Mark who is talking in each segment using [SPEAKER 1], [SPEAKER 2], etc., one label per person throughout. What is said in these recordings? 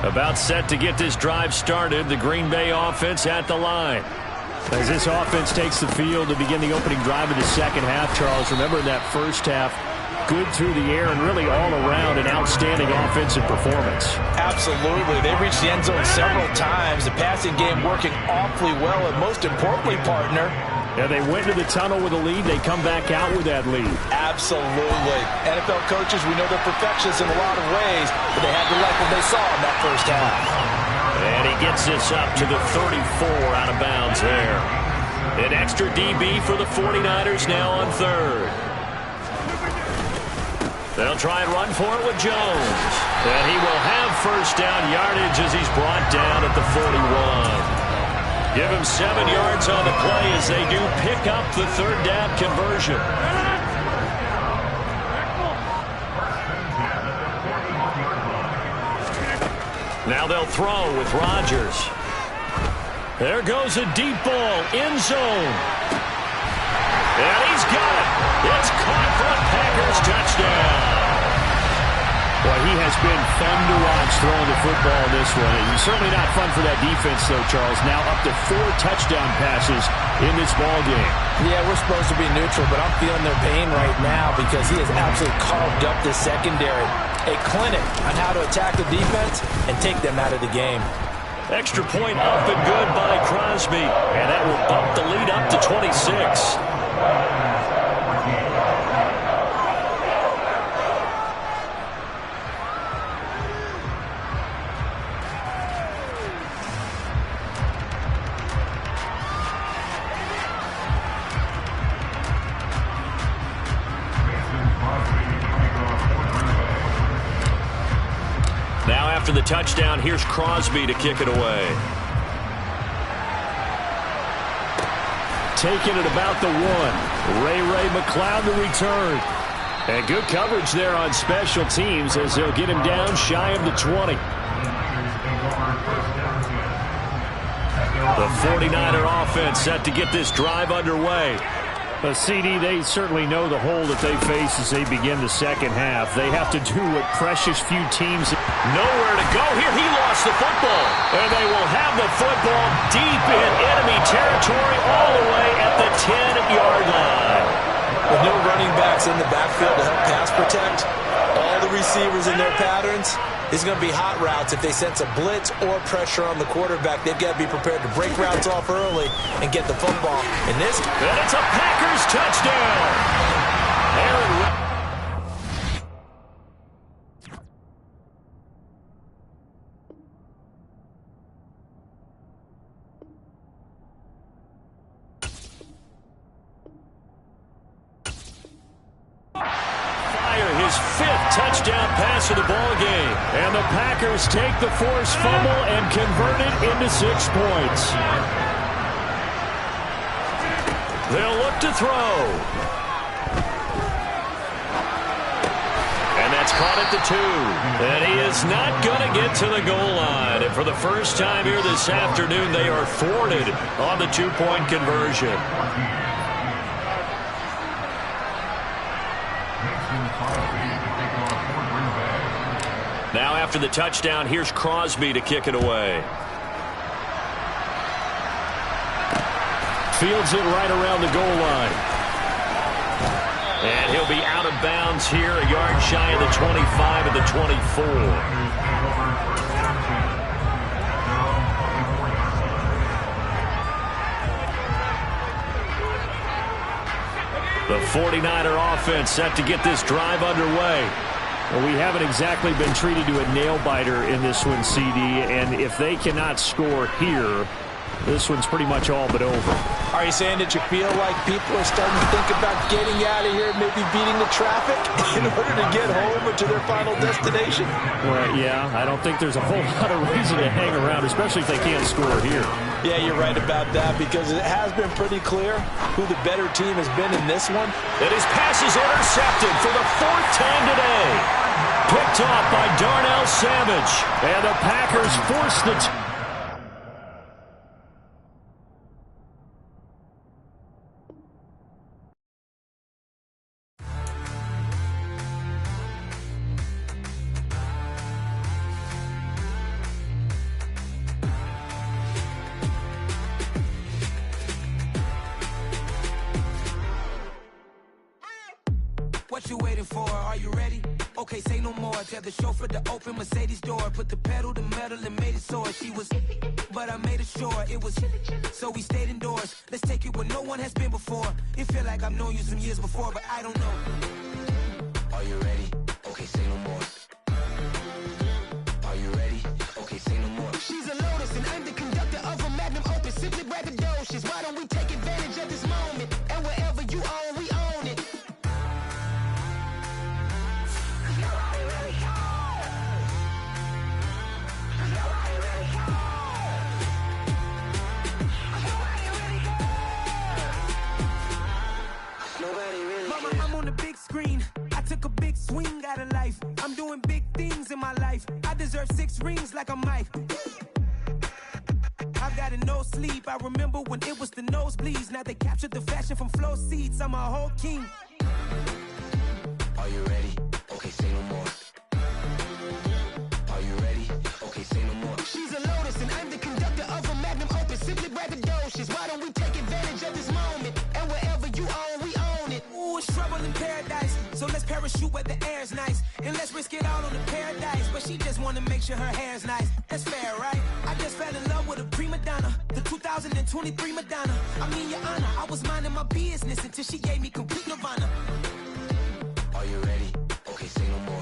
[SPEAKER 1] About set to get this drive started, the Green Bay offense at the line.
[SPEAKER 2] As this offense takes the field to begin the opening drive of the second half, Charles, remember in that first half, good through the air and really all around an outstanding offensive performance.
[SPEAKER 3] Absolutely. They reached the end zone several times. The passing game working awfully well, and most importantly, partner,
[SPEAKER 2] yeah, they went to the tunnel with a lead. They come back out with that lead.
[SPEAKER 3] Absolutely. NFL coaches, we know they're perfectionists in a lot of ways, but they had to like what they saw in that first half.
[SPEAKER 1] And he gets this up to the 34 out of bounds there. An extra DB for the 49ers now on third. They'll try and run for it with Jones. And he will have first down yardage as he's brought down at the 41. Give him 7 yards on the play as they do pick up the third down conversion. Now they'll throw with Rodgers. There goes a deep ball, end zone. And he's got it. It's caught for a Packers touchdown.
[SPEAKER 2] Boy, he has been fun to watch throwing the football this one. And certainly not fun for that defense, though, Charles. Now up to 4 touchdown passes in this ball game.
[SPEAKER 3] Yeah, we're supposed to be neutral, but I'm feeling their pain right now because he has absolutely carved up the secondary. A clinic on how to attack the defense and take them out of the game.
[SPEAKER 1] Extra point up and good by Crosby. And that will bump the lead up to 26. Now after the touchdown, here's Crosby to kick it away.
[SPEAKER 2] Taking it about the 1. Ray McCloud to return. And good coverage there on special teams as they'll get him down shy of the 20.
[SPEAKER 1] The 49er offense set to get this drive underway.
[SPEAKER 2] CD, they certainly know the hole that they face as they begin the second half. They have to do what precious few teams...
[SPEAKER 1] Nowhere to go here. He lost the football. And they will have the football deep in enemy territory all the way at the 10-yard line.
[SPEAKER 3] With no running backs in the backfield to help pass protect, all the receivers in their patterns, it's going to be hot routes. If they sense a blitz or pressure on the quarterback, they've got to be prepared to break routes off early and get the football. And it's
[SPEAKER 1] a Packers touchdown. Aaron his 5th touchdown pass of the ball game.
[SPEAKER 2] And the Packers take the forced fumble and convert it into 6 points.
[SPEAKER 1] They'll look to throw. And that's caught at the 2. And he is not going to get to the goal line. And for the first time here this afternoon, they are thwarted on the 2-point conversion. Now after the touchdown, here's Crosby to kick it away.
[SPEAKER 2] Fields it right around the goal line.
[SPEAKER 1] And he'll be out of bounds here, a yard shy of the 25 and the 24. The 49er offense set to get this drive underway.
[SPEAKER 2] Well, we haven't exactly been treated to a nail-biter in this one, CD, and if they cannot score here, this one's pretty much all but over.
[SPEAKER 3] Are you saying that you feel like people are starting to think about getting out of here, maybe beating the traffic in order to get home or to their final destination?
[SPEAKER 2] Well, yeah, I don't think there's a whole lot of reason to hang around, especially if they can't score here.
[SPEAKER 3] Yeah, you're right about that, because it has been pretty clear who the better team has been in this one.
[SPEAKER 1] And his pass is intercepted for the 4th time today. Picked off by Darnell Savage.
[SPEAKER 2] And the Packers force the...
[SPEAKER 4] What you waiting for? Are you ready? Okay, say no more. Tell the chauffeur to open Mercedes door. Put the pedal to metal and made it soar. She was, but I made it sure it was. So we stayed indoors. Let's take it where no one has been before. It feel like I've known you some years before, but I don't know. Are you ready? Okay, say no more. Are you ready? Okay, say no more.
[SPEAKER 5] She's a Lotus and I'm the conductor of a Magnum Opus. Simply braggadocious. Why don't we take advantage of this moment? And wherever you own, we own it.
[SPEAKER 4] Mama, I'm on the big screen. I took a big swing out of life. I'm doing big things in my life. I deserve 6 rings like a Mike. I've got no sleep. I remember when it was the nosebleeds. Now they captured the fashion from flow seats. I'm a whole king. Are you ready? Okay, say no more. Are you ready? Okay, say no more.
[SPEAKER 5] She's a Lotus and I'm the conductor of a Magnum Opus. Simply braggadocious. Why don't we take advantage of this moment? And wherever you own, we own it.
[SPEAKER 4] Ooh, it's trouble in paradise. So let's parachute where the air's nice. And let's risk it all on the paradise. But she just wanna make sure her hair's nice. That's fair, right? I just fell in love with a prima donna. The 2023 Madonna. I mean, your honor, I was minding my business until she gave me complete nirvana. Are you ready? Okay, say no more.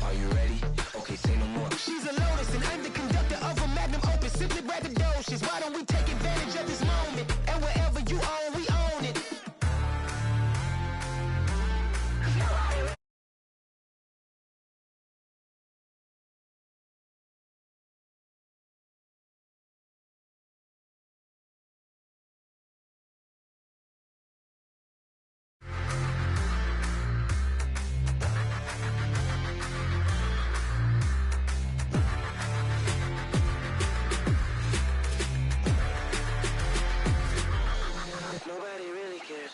[SPEAKER 4] Are you ready? Okay, say no more.
[SPEAKER 5] She's a Lotus and I'm the conductor of a Magnum Opus. Simply braggadocious. Why don't we take advantage of this moment? And wherever you own, we own it.
[SPEAKER 4] Nobody really cares.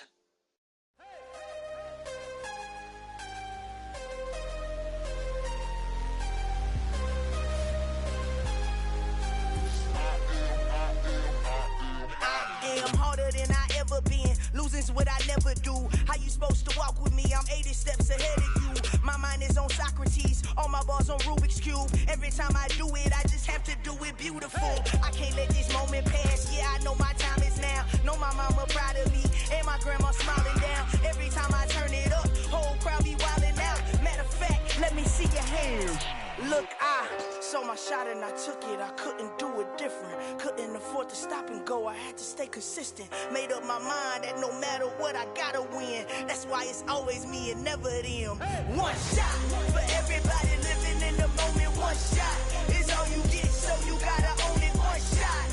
[SPEAKER 6] I am harder than I ever been. Losing's what I never do. How you supposed to walk with me? I'm 80 steps ahead of you. My mind is on Socrates. All my balls on Rubik's Cube. Every time I do it, I just have to do it beautiful. I can't let this moment pass. Yeah, I know my time is now. Know my mama proud of me. And my grandma smiling down. Every time I turn it up, whole crowd be wildin' out. Matter of fact, let me see your hands. Look, I saw my shot and I took it. I couldn't do it different. Couldn't afford to stop and go. I had to stay consistent. Made up my mind that no matter what, I gotta win. That's why it's always me and never them. One shot for everybody living in the moment. One shot is all you get, so you gotta own it. One shot.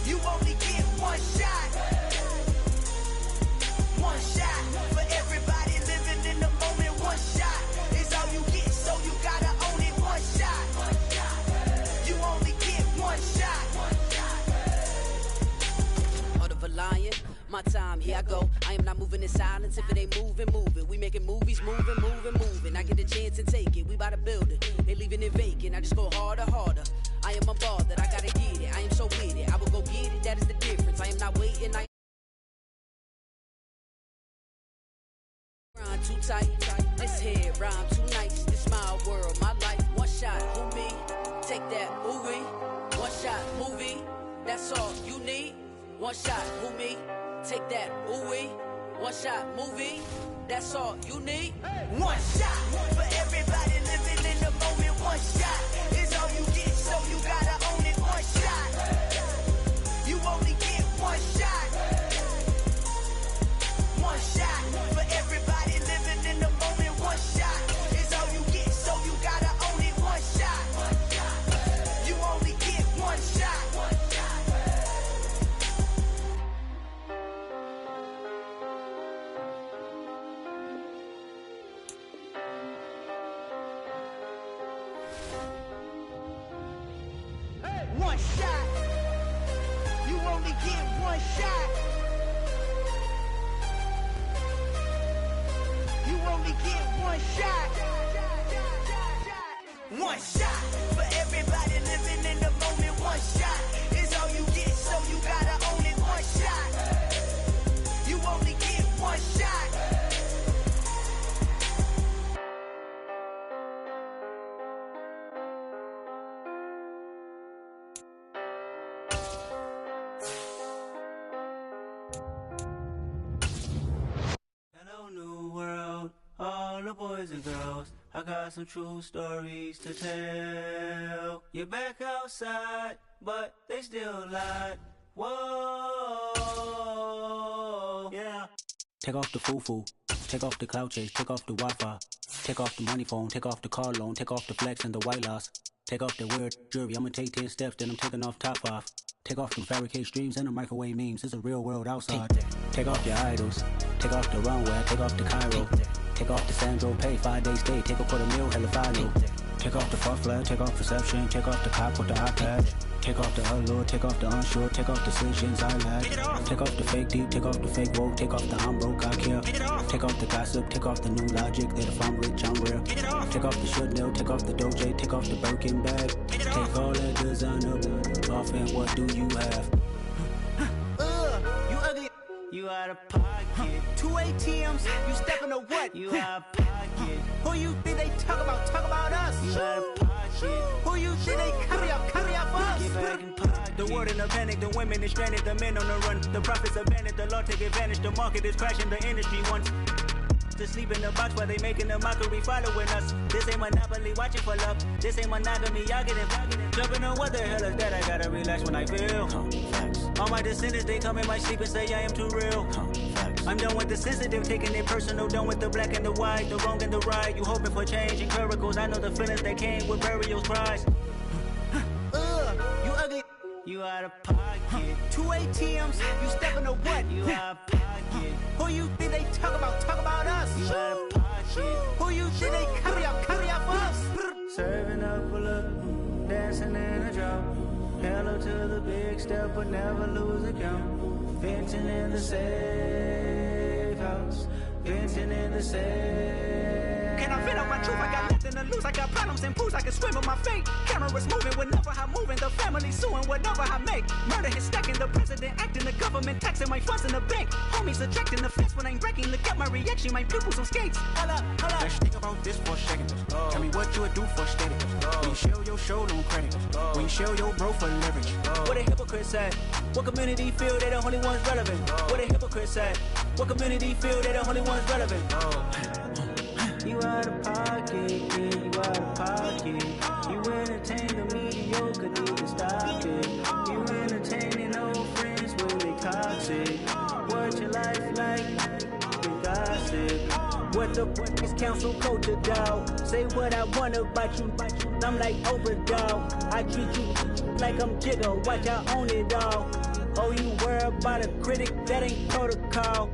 [SPEAKER 6] You only get one shot. One shot for everybody living in the moment. One shot is all you get, so you gotta own it. One shot. You only get one shot.
[SPEAKER 7] Heart of a lion, my time, here I go. I am not moving in silence. If it ain't moving, moving. We making movies, moving, moving, moving. I get a chance to take it. We bout to build it. They leaving it vacant. I just go harder, harder. I am a ball that I gotta get it. I am so with it. I will go get it. That is the difference. I am not waiting. Rhyme too tight. This head rhyme too nice. This my world, my life. One shot, who me? Take that, movie. One shot, movie. That's all you need. One shot, who me? Take that, ooh-wee. One shot, movie. That's all you need.
[SPEAKER 6] One shot for everybody living in the moment. One shot is all you get, so you gotta own it. One shot. You only get one shot. One shot for everybody living in the moment. One shot is all you get, so you gotta own it. One shot. You only get one shot. One shot. You only get one shot. You only get one shot. One shot for everybody living in the moment. One shot is all you get, so you gotta own it. One shot. You only get one shot.
[SPEAKER 8] boys and girls, I got some true stories to tell. You're back outside, but they still lied. Whoa, yeah. Take off the foo-foo, take off the cloud chase, take off the Wi-Fi, take off the money phone, take off the car loan, take off the flex and the white loss, take off the weird jewelry. I'ma take 10 steps, then I'm taking off top 5. Take off them fabricate streams and the microwave memes. It's a real world outside. Take off your idols, take off the runway, take off the Cairo, take off the Sandro pay, 5 days stay, take off for the meal, hella final. Take off the fuck flag, take off perception, take off the cop with the iPad. Take off the allure, take off the unsure, take off decisions I lack. Take off the fake deep, take off the fake woke, take off the I'm broke, I care. Take off the gossip, take off the new logic, that if I'm rich, I'm real. Take off the should know, take off the doje, take off the Birkin bag. Take all that designer off and what do you have?
[SPEAKER 5] You ugly.
[SPEAKER 8] You out of pocket.
[SPEAKER 5] 2 ATMs, you stepping to what?
[SPEAKER 8] You out of pocket.
[SPEAKER 5] Who you think they talk about? Talk about us.
[SPEAKER 8] You out of pocket.
[SPEAKER 5] Who you think they carry up us?
[SPEAKER 8] Get back in pocket.
[SPEAKER 5] The world in a panic, the women is stranded, the men on the run. The profits abandoned, the law take advantage. The market is crashing, the industry wants to sleep in the box while they making a mockery following us. This ain't Monopoly, watching for love. This ain't monogamy, y'all getting jumping on what the hell is that? I gotta relax when I feel. All my descendants, they come in my sleep and say I am too real. I'm done with the sensitive, taking it personal. Done with the black and the white, the wrong and the right. You hoping for change and miracles. I know the feelings that came with burial cries. You ugly.
[SPEAKER 8] You out of pocket.
[SPEAKER 5] 2 ATMs, you stepping to what?
[SPEAKER 8] You out of pocket.
[SPEAKER 5] Who you think they talk about? Talk about us.
[SPEAKER 8] You out of pocket.
[SPEAKER 5] Who you think they carry up us?
[SPEAKER 8] Serving up a look, dancing in a drop. Hello to the big step, but never lose a count. Venting in the safe house. Venting in the safe.
[SPEAKER 5] Can I fit up my truth? I got nothing to lose. I got problems and fools. I can swim with my fate. Cameras moving whenever I'm moving. The family suing whatever I make. Murder is stacking. The president acting. The government taxing my funds in the bank. Homies subtracting the fence when I'm breaking. Look at my reaction. My pupils on skates. Hold up, hold up.
[SPEAKER 8] Let's think about this for a second. Tell me what you would do for status. When you show your show, no credit. When you show your bro for leverage.
[SPEAKER 5] What a hypocrite said. What community feel they the only ones relevant? What a hypocrite said. What community feel they the only ones relevant?
[SPEAKER 8] You out of pocket, yeah, you out of pocket. You entertain the mediocre, need to stop it. You entertaining old friends when they toxic. What your life like? The gossip.
[SPEAKER 5] What the fuck is council culture, dog? Say what I want about you. I'm like overdog. I treat you like I'm Jigga. Watch I own it all. Oh, you worry about a critic? That ain't protocol.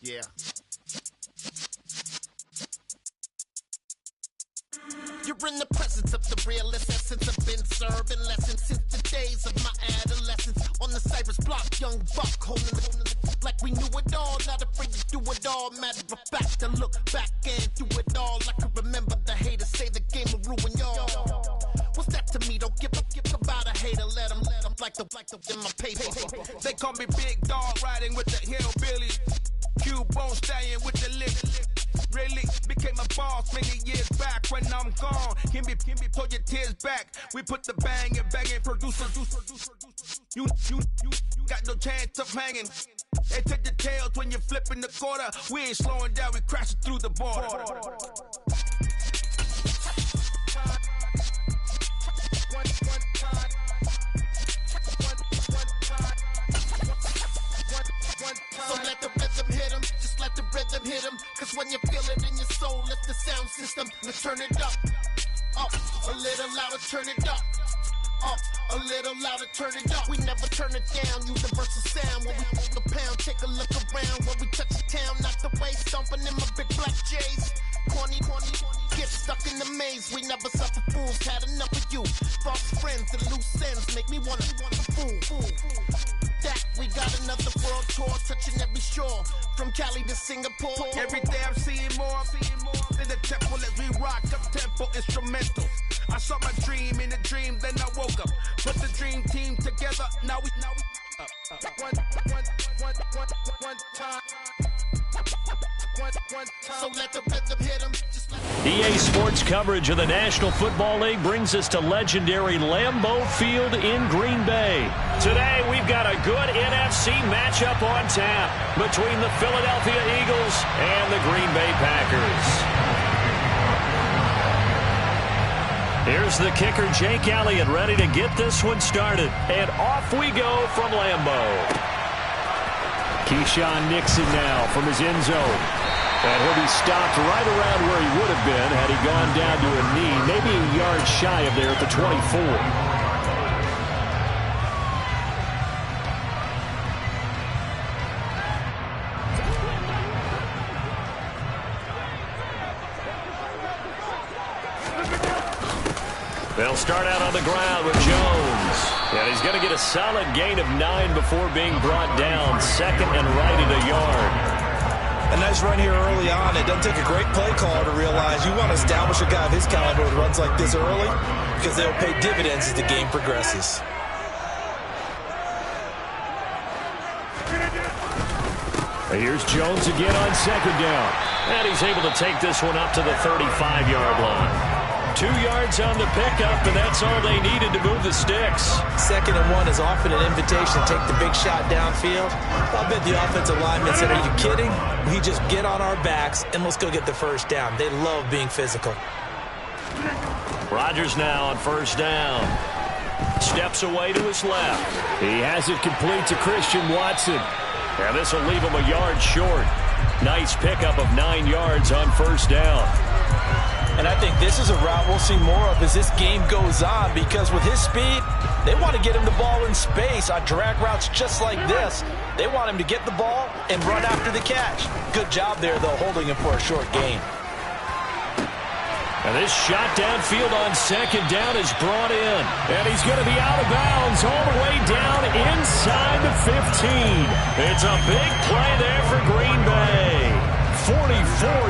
[SPEAKER 9] Yeah. You're in the presence of the realest essence. I've been serving lessons since the days of my adolescence. On the Cypress block, young buck holding it like we knew it all. Not afraid to do it all. Matter of fact, to look back and do it all. I can remember the haters say the game will ruin y'all. What's that to me? Don't give about a hater. Let them like the in my paper.
[SPEAKER 10] They call me Big Dog, riding with the hillbilly. Cubone stallion with the lick. Really became a boss many years back when I'm gone. Can be pull your tears back. We put the bang and producer. You got no chance of hanging. They take the tails when you're flipping the quarter. We ain't slowing down, we crashing through the border.
[SPEAKER 9] So let the rhythm hit him, just let the rhythm hit him. Cause when you feel it in your soul, let the sound system, let's turn it up. Up, a little louder, turn it up. Up, a little louder, turn it up. We never turn it down, universal sound. When we hold the pound, take a look around. When we touch the town, knock the way, stomping in my big black J's. Corny, get stuck in the maze. We never suffer fools, had enough of you. False friends and loose ends make me wanna fool. That we got another world tour, touching every shore, from Cali to Singapore.
[SPEAKER 10] Every day I'm seeing more in the temple as we rock up tempo instrumentals. I saw my dream in a dream, then I woke up. Put the dream team together, now we
[SPEAKER 9] So let the rhythm hit him.
[SPEAKER 1] EA Sports coverage of the National Football League brings us to legendary Lambeau Field in Green Bay. Today, we've got a good NFC matchup on tap between the Philadelphia Eagles and the Green Bay Packers. Here's the kicker, Jake Elliott, ready to get this one started. And off we go from Lambeau.
[SPEAKER 2] Keyshawn Nixon now from his end zone. And he'll be stopped right around where he would have been had he gone down to a knee, maybe a yard shy of there at the 24.
[SPEAKER 1] They'll start out on the ground with Jones. And he's going to get a solid gain of 9 before being brought down. Second and right at a yard.
[SPEAKER 3] A nice run here early on. It doesn't take a great play caller to realize you want to establish a guy of his caliber with runs like this early because they'll pay dividends as the game progresses.
[SPEAKER 2] Here's Jones again on second down.
[SPEAKER 1] And he's able to take this one up to the 35-yard line. 2 yards on the pickup, and that's all they needed to move the sticks.
[SPEAKER 3] Second and 1 is often an invitation to take the big shot downfield. I bet the offensive lineman said, are you kidding? We just get on our backs, and let's go get the first down. They love being physical.
[SPEAKER 1] Rodgers now on first down. Steps away to his left.
[SPEAKER 2] He has it complete to Christian Watson.
[SPEAKER 1] And this will leave him a yard short. Nice pickup of 9 yards on first down.
[SPEAKER 3] And I think this is a route we'll see more of as this game goes on because with his speed, they want to get him the ball in space on drag routes just like this. They want him to get the ball and run after the catch. Good job there, though, holding him for a short gain.
[SPEAKER 1] And this shot downfield on second down is brought in.
[SPEAKER 2] And he's going to be out of bounds all the way down inside the 15.
[SPEAKER 1] It's a big play there for Green Bay. 44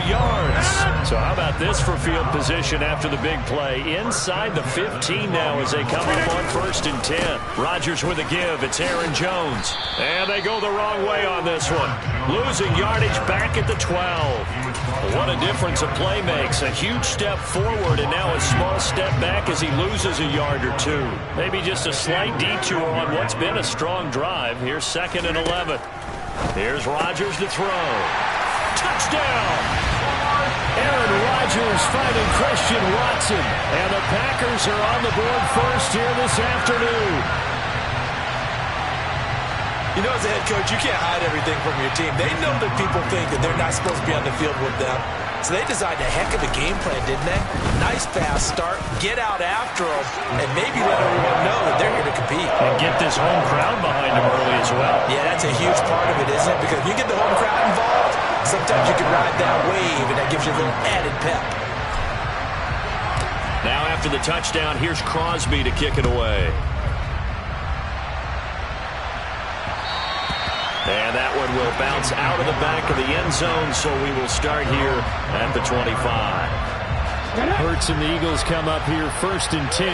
[SPEAKER 1] yards. So how about this for field position after the big play? Inside the 15 now as they come up on first and 10. Rodgers with a give. It's Aaron Jones. And they go the wrong way on this one. Losing yardage back at the 12. What a difference a play makes. A huge step forward and now a small step back as he loses a yard or two. Maybe just a slight detour on what's been a strong drive. Here's second and 11. Here's Rodgers to throw. Touchdown!
[SPEAKER 2] Aaron Rodgers finding Christian Watson. And the Packers are on the board first here this afternoon.
[SPEAKER 3] You know, as a head coach, you can't hide everything from your team. They know that people think that they're not supposed to be on the field with them. So they designed a heck of a game plan, didn't they? Nice fast start, get out after them, and maybe let everyone know that they're here to compete.
[SPEAKER 1] And get this home crowd behind them early as well.
[SPEAKER 3] Yeah, that's a huge part of it, isn't it? Because if you get the home crowd involved, sometimes you can ride that wave, and that gives you a little added pep.
[SPEAKER 1] Now after the touchdown, here's Crosby to kick it away. And that one will bounce out of the back of the end zone, so we will start here at the 25.
[SPEAKER 2] Hurts and the Eagles come up here first and 10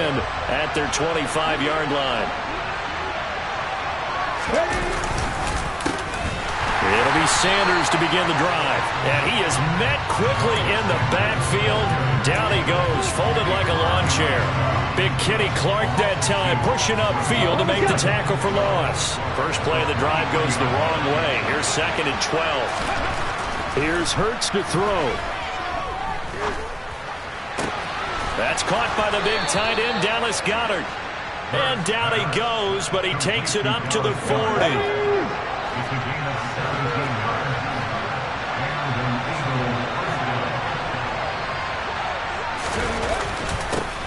[SPEAKER 1] at their 25-yard line. It'll be Sanders to begin the drive. And he is met quickly in the backfield. Down he goes, folded like a lawn chair. Big Kenny Clark that time, pushing upfield to make the tackle for loss. First play of the drive goes the wrong way. Here's second and 12.
[SPEAKER 2] Here's Hurts to throw.
[SPEAKER 1] That's caught by the big tight end, Dallas Goedert. And down he goes, but he takes it up to the 40.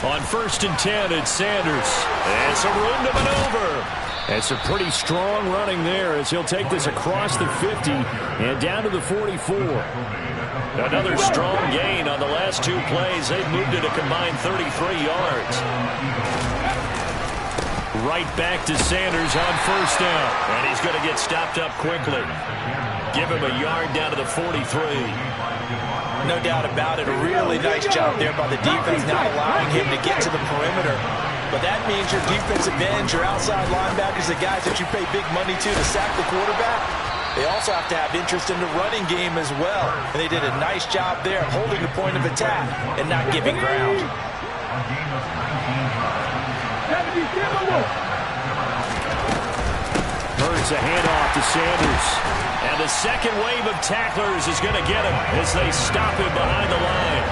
[SPEAKER 1] On first and 10, it's Sanders. And some room to maneuver.
[SPEAKER 2] It's a pretty strong running there as he'll take this across the 50 and down to the 44.
[SPEAKER 1] Another strong gain on the last two plays. They've moved it a combined 33 yards. Right back to Sanders on first down. And he's going to get stopped up quickly. Give him a yard down to the 43.
[SPEAKER 3] No doubt about it. A really nice job there by the defense, not allowing him to get to the perimeter. But that means your defensive ends, your outside linebackers, the guys that you pay big money to sack the quarterback, they also have to have interest in the running game as well. And they did a nice job there holding the point of attack and not giving ground.
[SPEAKER 2] Hurts a handoff to Sanders. And the second wave of tacklers is going to get him as they stop him behind the line.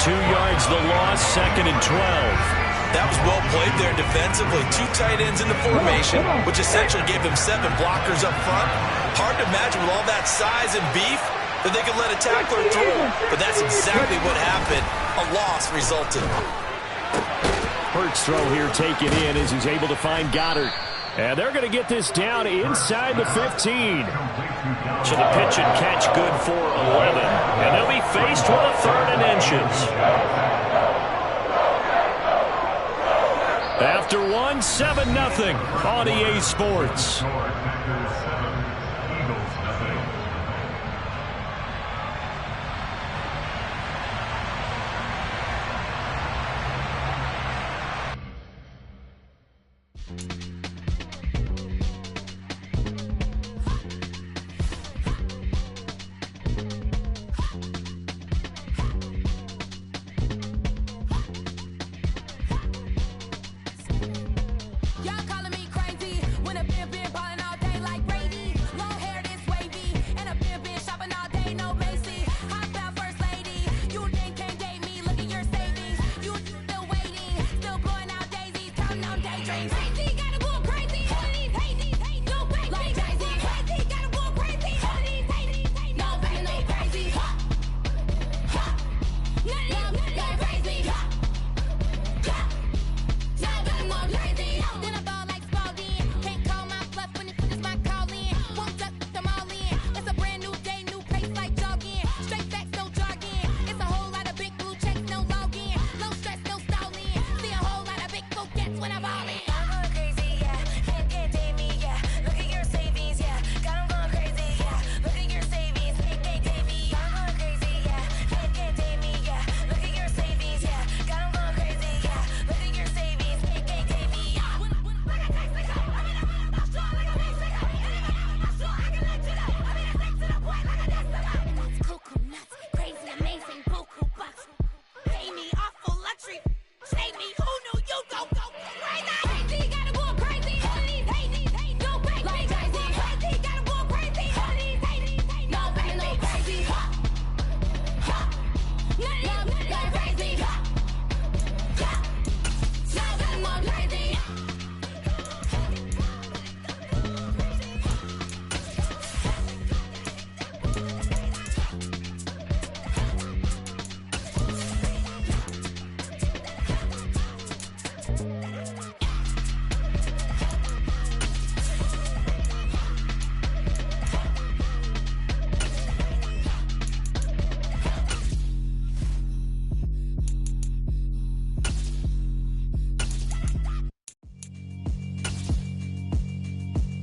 [SPEAKER 2] 2 yards the loss, 2nd and 12.
[SPEAKER 3] That was well played there defensively. 2 tight ends in the formation, which essentially gave them 7 blockers up front. Hard to imagine with all that size and beef that they could let a tackler through. But that's exactly what happened. A loss resulted.
[SPEAKER 2] Hurts throw here taken in as he's able to find Goddard. And they're going to get this down inside the 15. So the pitch and catch good for 11. And they'll be faced with a 3rd and inches. After 1, 7-0 on EA Sports.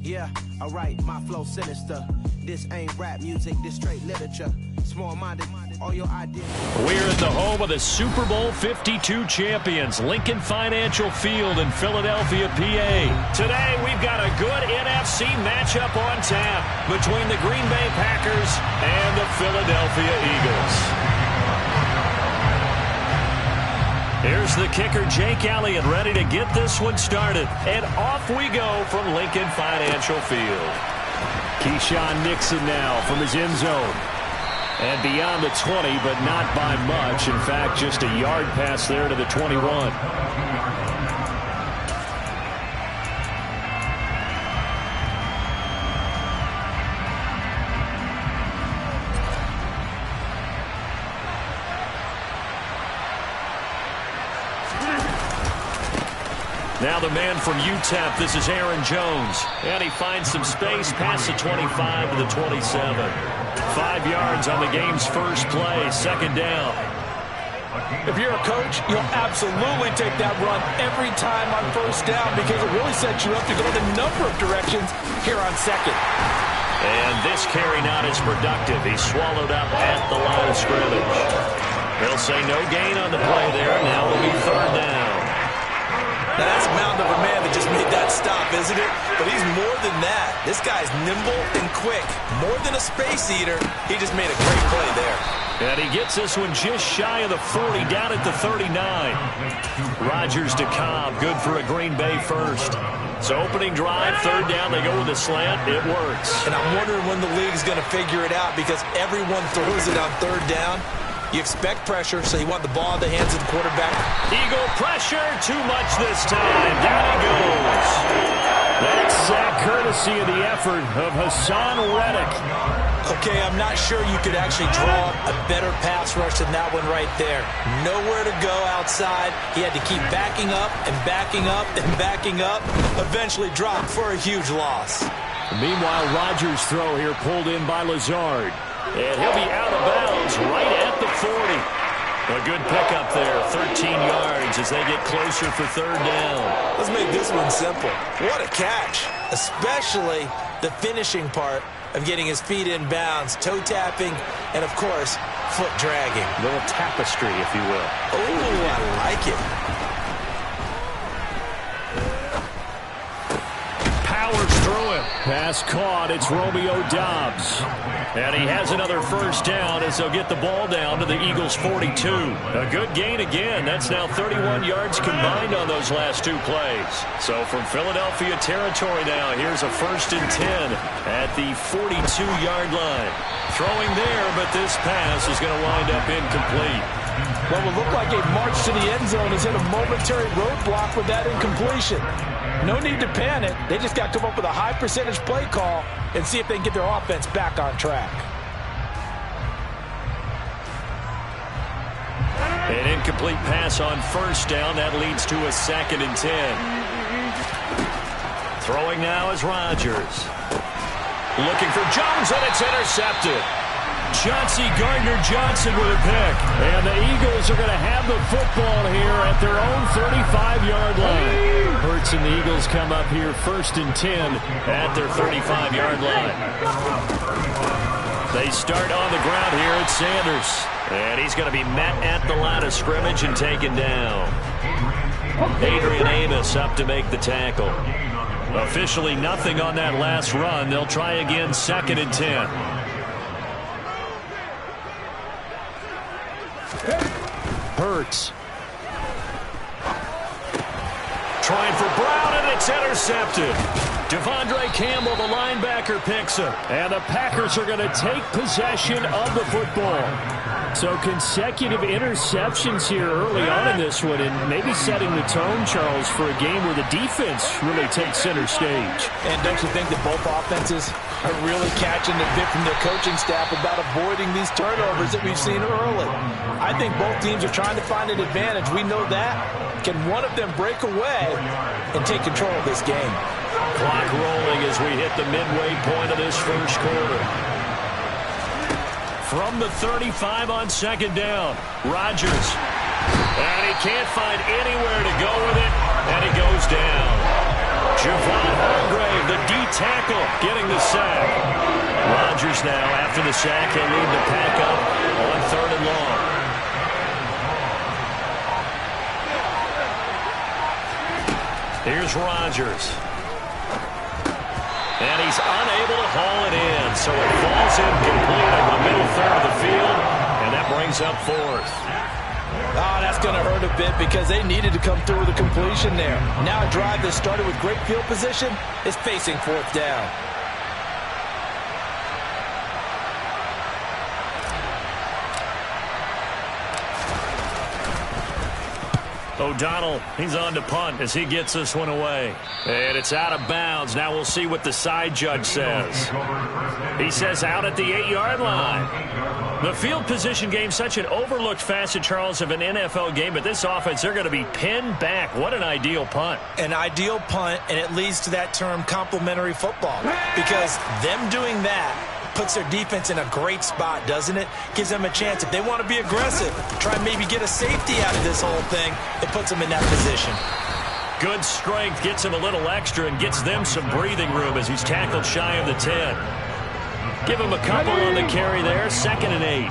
[SPEAKER 11] Yeah, alright, my flow sinister. This ain't rap music, this straight literature. Small-minded, all your ideas.
[SPEAKER 2] We're in the home of the Super Bowl 52 champions, Lincoln Financial Field in Philadelphia, PA. Today, we've got a good NFC matchup on tap between the Green Bay Packers and the Philadelphia Eagles. Here's the kicker, Jake Elliott, ready to get this one started. And off we go from Lincoln Financial Field. Keyshawn Nixon now from his end zone. And beyond the 20, but not by much. In fact, just a yard pass there to the 21. Now the man from UTEP, this is Aaron Jones. And he finds some space past the 25 to the 27. 5 yards on the game's first play, second down.
[SPEAKER 3] If you're a coach, you'll absolutely take that run every time on first down because it really sets you up to go in a number of directions here on second.
[SPEAKER 2] And this carry not as productive. He's swallowed up at the line of scrimmage. They'll say no gain on the play there. Now it'll be third down.
[SPEAKER 3] Now that's isn't it? But he's more than that. This guy's nimble and quick. More than a space eater. He just made a great play there.
[SPEAKER 1] And he gets this one just shy of the 40, down at the 39. Rodgers to Cobb, good for a Green Bay first. So opening drive, third down, they go with a slant. It works.
[SPEAKER 3] And I'm wondering when the league's going to figure it out because everyone throws it on third down. You expect pressure, so you want the ball in the hands of the quarterback.
[SPEAKER 1] Eagle pressure, too much this time. Down he goes. That's sack courtesy of the effort of Hassan Reddick.
[SPEAKER 3] Okay, I'm not sure you could actually draw a better pass rush than that one right there. Nowhere to go outside. He had to keep backing up and backing up and backing up. Eventually dropped for a huge loss.
[SPEAKER 1] Meanwhile, Rodgers' throw here pulled in by Lazard. And he'll be out of bounds right at the 40. A good pickup there, 13 yards as they get closer for third down.
[SPEAKER 3] Let's make this one simple. What a catch, especially the finishing part of getting his feet in bounds, toe tapping, and, of course, foot dragging.
[SPEAKER 1] A little tapestry, if you will.
[SPEAKER 3] Oh, I like it.
[SPEAKER 1] Powers through him. Pass caught. It's Romeo Doubs. And he has another first down as they'll get the ball down to the Eagles' 42. A good gain again. That's now 31 yards combined on those last two plays. So from Philadelphia territory now, here's a 1st and 10 at the 42-yard line. Throwing there, but this pass is going to wind up incomplete.
[SPEAKER 12] Well, it looked like a march to the end zone has hit a momentary roadblock with that incompletion. No need to panic. They just got to come up with a high percentage play call and see if they can get their offense back on track.
[SPEAKER 1] An incomplete pass on first down. That leads to a 2nd and 10. Throwing now is Rodgers. Looking for Jones, and it's intercepted. Chauncey Gardner-Johnson with a pick. And the Eagles are going to have the football here at their own 35-yard line. Hurts and the Eagles come up here 1st and 10 at their 35-yard line. They start on the ground here at Sanders. And he's going to be met at the line of scrimmage and taken down. Adrian Amos up to make the tackle. Officially nothing on that last run. They'll try again 2nd and 10. Hurts. Trying for Brown, and it's intercepted. Devondre Campbell, the linebacker, picks him. And the Packers are going to take possession of the football. So consecutive interceptions here early on in this one, and maybe setting the tone, Charles, for a game where the defense really takes center stage.
[SPEAKER 12] And don't you think that both offenses are really catching the bit from their coaching staff about avoiding these turnovers that we've seen early? I think both teams are trying to find an advantage. We know that. Can one of them break away and take control of this game?
[SPEAKER 1] Clock rolling as we hit the midway point of this first quarter. From the 35 on 2nd down, Rodgers. And he can't find anywhere to go with it, and he goes down. Javon Hargrave, the D-tackle, getting the sack. Rodgers now, after the sack, he'll lead the pack up on 3rd and long. Here's Rodgers. And he's unable to haul it in, so it falls incomplete in the middle third of the field, and that brings up 4th.
[SPEAKER 12] Oh, that's going to hurt a bit because they needed to come through with a completion there. Now a drive that started with great field position is facing 4th down.
[SPEAKER 1] O'Donnell, he's on to punt as he gets this one away. And it's out of bounds. Now we'll see what the side judge says. He says out at the 8-yard line. The field position game, such an overlooked facet, Charles, of an NFL game, but this offense, they're going to be pinned back. What an ideal punt.
[SPEAKER 3] An ideal punt, and it leads to that term complementary football. Because them doing that puts their defense in a great spot, doesn't it? Gives them a chance. If they want to be aggressive, try and maybe get a safety out of this whole thing, it puts them in that position.
[SPEAKER 1] Good strength gets him a little extra and gets them some breathing room as he's tackled shy of the 10. Give him a couple on the carry there, 2nd and 8.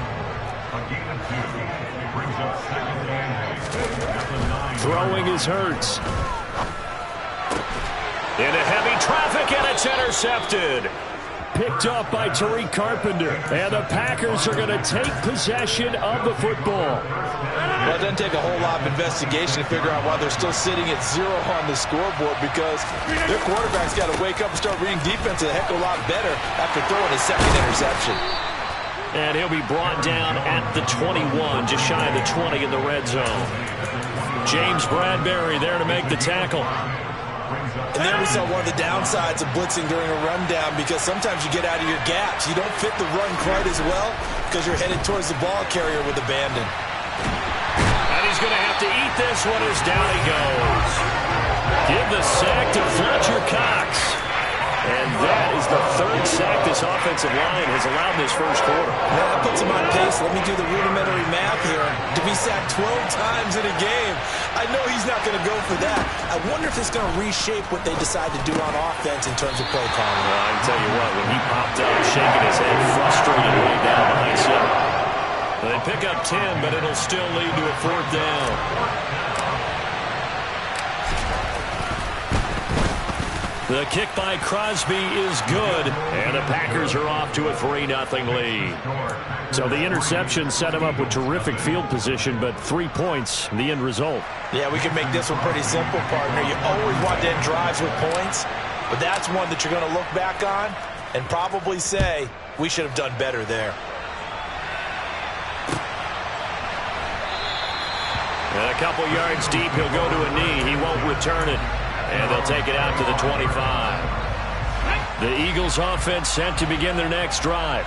[SPEAKER 1] Throwing is Hurts. Into heavy traffic, and it's intercepted.
[SPEAKER 2] Picked up by Tariq Carpenter. And the Packers are going to take possession of the football.
[SPEAKER 12] Well, it doesn't take a whole lot of investigation to figure out why they're still sitting at 0 on the scoreboard, because their quarterback's got to wake up and start reading defense a heck of a lot better after throwing his second interception.
[SPEAKER 1] And he'll be brought down at the 21, just shy of the 20 in the red zone. James Bradbury there to make the tackle.
[SPEAKER 3] And then we saw one of the downsides of blitzing during a rundown, because sometimes you get out of your gaps. You don't fit the run quite as well because you're headed towards the ball carrier with abandon.
[SPEAKER 1] And he's going to have to eat this one as down he goes. Give the sack to Fletcher Cox. And that is the third sack this offensive line has allowed in this first quarter.
[SPEAKER 3] Now that puts him on pace. Let me do the rudimentary math here. To be sacked 12 times in a game, I know he's not going to go for that. I wonder if it's going to reshape what they decide to do on offense in terms of play calling.
[SPEAKER 1] Well, I can tell you what, when he popped up, shaking his head, frustrated way down behind center. They pick up 10, but it'll still lead to a fourth down. The kick by Crosby is good, and the Packers are off to a 3-0 lead.
[SPEAKER 2] So the interception set him up with terrific field position, but 3 points, the end result.
[SPEAKER 3] Yeah, we can make this one pretty simple, partner. You always want to end drives with points, but that's one that you're going to look back on and probably say, we should have done better there.
[SPEAKER 1] And a couple yards deep, he'll go to a knee. He won't return it. And they'll take it out to the 25. The Eagles offense set to begin their next drive.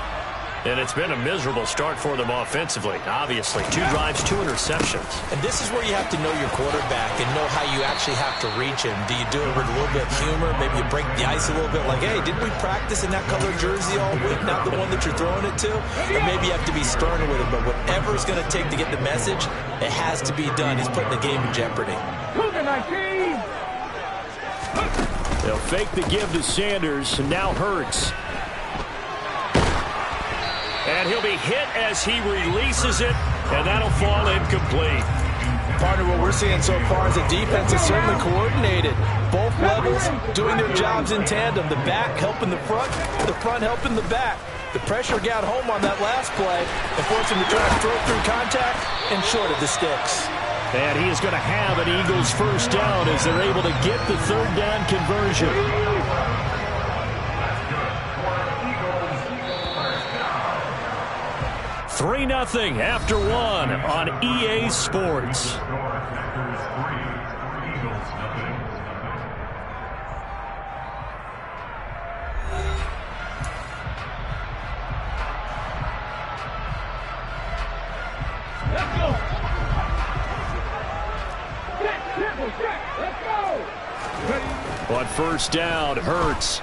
[SPEAKER 1] And it's been a miserable start for them offensively, obviously. 2 drives, 2 interceptions.
[SPEAKER 3] And this is where you have to know your quarterback and know how you actually have to reach him. Do you do it with a little bit of humor? Maybe you break the ice a little bit, like, hey, didn't we practice in that color jersey all week, not the one that you're throwing it to? Or maybe you have to be sterner with it. But whatever it's going to take to get the message, it has to be done. He's putting the game in jeopardy.
[SPEAKER 2] They'll fake the give to Sanders, and now Hurts.
[SPEAKER 1] And he'll be hit as he releases it, and that'll fall incomplete.
[SPEAKER 12] Partner, what we're seeing so far is the defense is certainly coordinated. Both levels doing their jobs in tandem. The back helping the front helping the back. The pressure got home on that last play and forced him to try to throw through contact and short of the sticks.
[SPEAKER 2] And he is going to have an Eagles first down as they're able to get the third down conversion. 3-0 after 1 on EA Sports.
[SPEAKER 13] Let's go.
[SPEAKER 2] On first down, Hurts.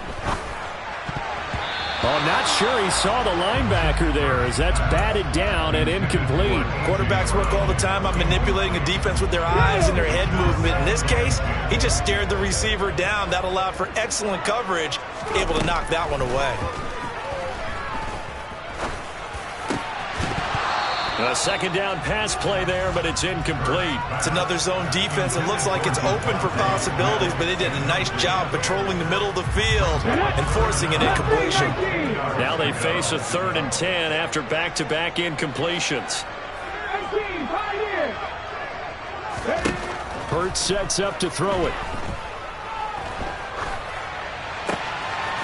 [SPEAKER 2] Oh, not sure he saw the linebacker there as that's batted down and incomplete.
[SPEAKER 3] Quarterbacks work all the time on manipulating a defense with their eyes and their head movement. In this case, he just stared the receiver down. That allowed for excellent coverage, able to knock that one away.
[SPEAKER 1] A second down pass play there, but it's incomplete.
[SPEAKER 3] It's another zone defense. It looks like it's open for possibilities, but they did a nice job patrolling the middle of the field and forcing an incompletion.
[SPEAKER 1] Now they face a 3rd and 10 after back-to-back incompletions.
[SPEAKER 2] Hurts sets up to throw it.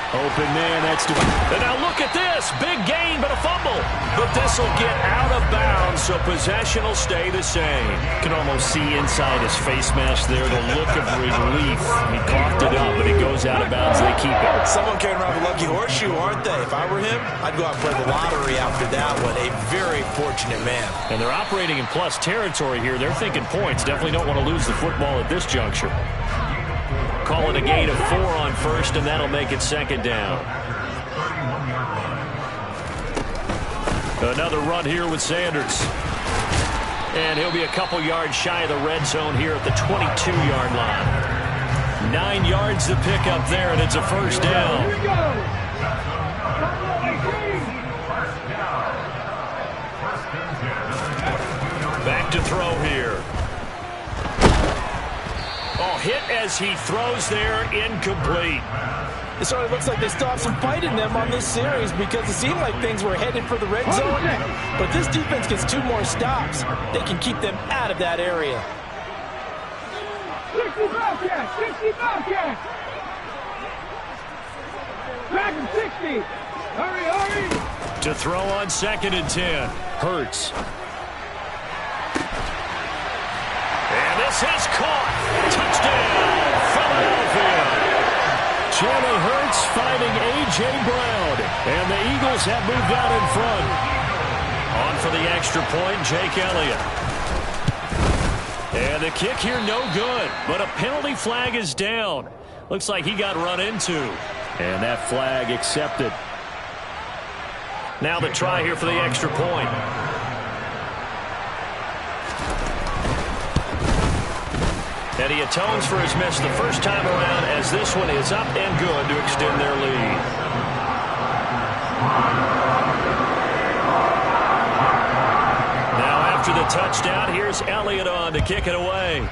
[SPEAKER 2] Open man, that's...
[SPEAKER 1] And now look at this. Big gain, but a fumble. But this will get out of bounds, so possession will stay the same.
[SPEAKER 2] You can almost see inside his face mask there the look of relief. He coughed it up, but it goes out of bounds. They keep it.
[SPEAKER 3] Someone carrying around a lucky horseshoe, aren't they? If I were him, I'd go out and play the lottery after that one. A very fortunate man.
[SPEAKER 2] And they're operating in plus territory here. They're thinking points. Definitely don't want to lose the football at this juncture.
[SPEAKER 1] Calling a gain of 4 on first, and that'll make it 2nd down. Another run here with Sanders. And he'll be a couple yards shy of the red zone here at the 22-yard line. 9 yards to pick up there, and it's a first down. Back to throw here. Oh, hit as he throws there, incomplete.
[SPEAKER 12] It sort of looks like they still have some fight in them on this series because it seemed like things were headed for the red zone. But this defense gets 2 more stops. They can keep them out of that area.
[SPEAKER 13] 60 Bobcat! 60 Bobcat! Back in 60! Hurry, hurry!
[SPEAKER 1] To throw on 2nd and 10. Hurts. And this is caught. Touchdown, Philadelphia. Jalen Hurts finding A.J. Brown. And the Eagles have moved out in front. On for the extra point, Jake Elliott. And the kick here no good. But a penalty flag is down. Looks like he got run into. And that flag accepted. Now the try here for the extra point. And he atones for his miss the first time around as this one is up and good to extend their lead. Now after the touchdown, here's Elliott on to kick it away.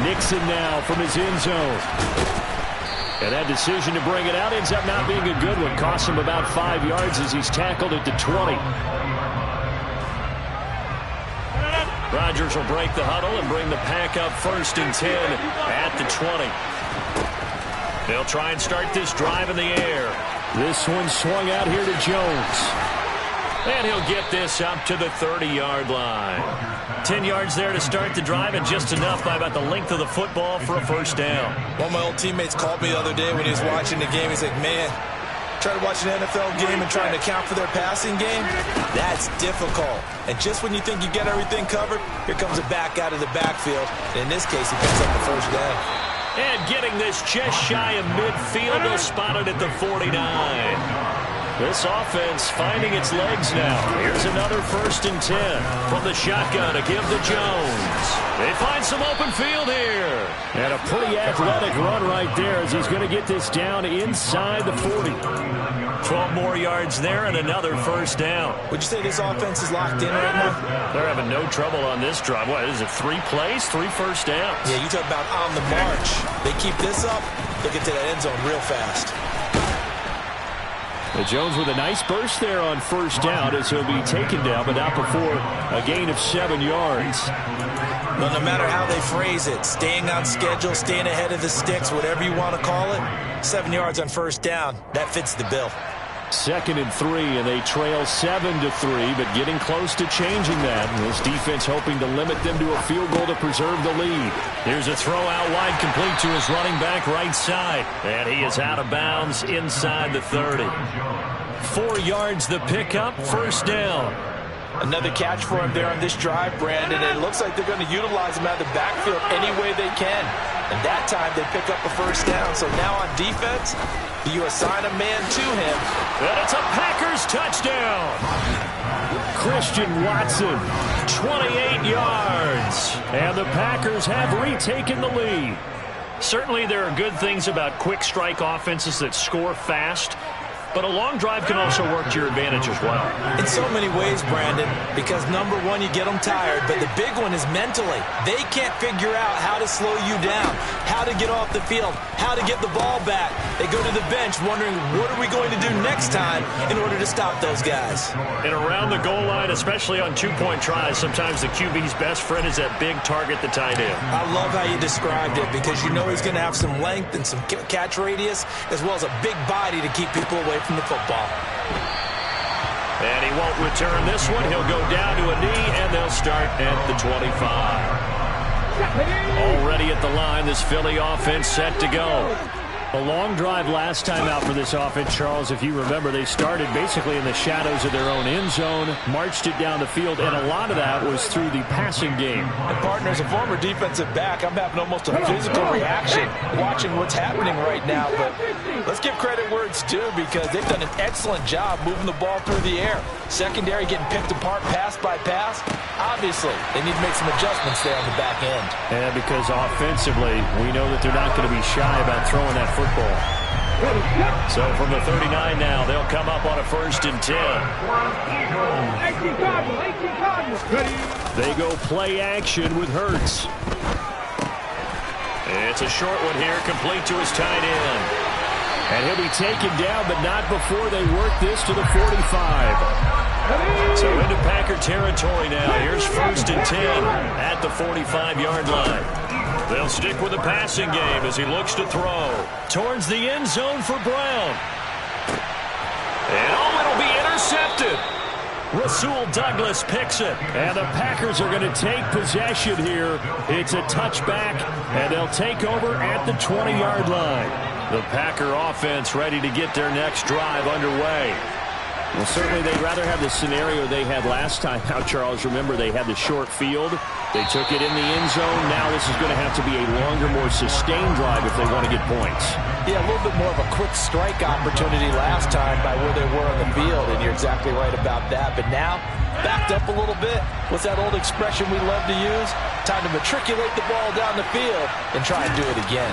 [SPEAKER 1] Nixon now from his end zone. And that decision to bring it out ends up not being a good one. Costs him about 5 yards as he's tackled at the 20. Rodgers will break the huddle and bring the pack up 1st and 10 at the 20. They'll try and start this drive in the air. This one swung out here to Jones. And he'll get this up to the 30-yard line. 10 yards there to start the drive, and just enough by about the length of the football for a first down.
[SPEAKER 3] One of my old teammates called me the other day when he was watching the game. He's like, man, try to watch an NFL game and trying to account for their passing game, that's difficult. And just when you think you get everything covered, here comes a back out of the backfield. And in this case, he picks up the first down.
[SPEAKER 1] And getting this just shy of midfield, they'll spot it at the 49. This offense finding its legs now. Here's another 1st and 10 from the shotgun to give to Jones. They find some open field here. And a pretty athletic run right there as he's going to get this down inside the 40. 12 more yards there and another first down.
[SPEAKER 3] Would you say this offense is locked in right now?
[SPEAKER 1] They're having no trouble on this drive. What is it, 3 plays, 3 first downs?
[SPEAKER 3] Yeah, you talk about on the march. They keep this up, they'll get to that end zone real fast.
[SPEAKER 1] Jones with a nice burst there on first down as he'll be taken down, but not before a gain of 7 yards.
[SPEAKER 3] Well, no matter how they phrase it, staying on schedule, staying ahead of the sticks, whatever you want to call it, 7 yards on first down, that fits the bill.
[SPEAKER 1] 2nd and 3, and they trail 7-3, but getting close to changing that. And this defense hoping to limit them to a field goal to preserve the lead. Here's a throw out wide, complete to his running back right side. And he is out of bounds inside the 30. 4 yards the pickup, first down.
[SPEAKER 12] Another catch for him there on this drive, Brandon. It looks like they're going to utilize him out of the backfield any way they can. And that time they pick up a first down. So now on defense, you assign a man to him.
[SPEAKER 1] And it's a Packers touchdown. Christian Watson, 28 yards. And the Packers have retaken the lead. Certainly there are good things about quick strike offenses that score fast. But a long drive can also work to your advantage as well.
[SPEAKER 3] In so many ways, Brandon, because number one, you get them tired, but the big one is mentally. They can't figure out how to slow you down, how to get off the field, how to get the ball back. They go to the bench wondering, what are we going to do next time in order to stop those guys?
[SPEAKER 1] And around the goal line, especially on two-point tries, sometimes the QB's best friend is that big target, the tight end.
[SPEAKER 3] I love how you described it because you know he's going to have some length and some catch radius as well as a big body to keep people away from the football.
[SPEAKER 1] And he won't return this one. He'll go down to a knee, and they'll start at the 25. Already at the line, this Philly offense set to go. A long drive last time out for this offense, Charles. If you remember, they started basically in the shadows of their own end zone, marched it down the field, and a lot of that was through the passing game.
[SPEAKER 12] And partner, as a former defensive back, I'm having almost a physical reaction watching what's happening right now. But let's give credit where it's due because they've done an excellent job moving the ball through the air. Secondary getting picked apart pass by pass. Obviously, they need to make some adjustments there on the back end.
[SPEAKER 1] And because offensively, we know that they're not going to be shy about throwing that football. So from the 39 now, they'll come up on a 1st and 10.
[SPEAKER 13] 18 Cardinals, 18 Cardinals. Ready.
[SPEAKER 2] They go play action with Hurts.
[SPEAKER 1] It's a short one here, complete to his tight end.
[SPEAKER 2] And he'll be taken down, but not before they work this to the 45.
[SPEAKER 1] So into Packer territory now. Here's 1st and 10 at the 45-yard line. They'll stick with the passing game as he looks to throw. Towards the end zone for Brown. And it'll be intercepted.
[SPEAKER 2] Rasul Douglas picks it. And the Packers are going to take possession here. It's a touchback, and they'll take over at the 20-yard line.
[SPEAKER 1] The Packer offense ready to get their next drive underway.
[SPEAKER 2] Well, certainly they'd rather have the scenario they had last time out, Charles. Remember, they had the short field. They took it in the end zone. Now this is going to have to be a longer, more sustained drive if they want to get points.
[SPEAKER 12] Yeah, a little bit more of a quick strike opportunity last time by where they were on the field, and you're exactly right about that. But now, backed up a little bit. What's that old expression we love to use? Time to matriculate the ball down the field and try and do it again.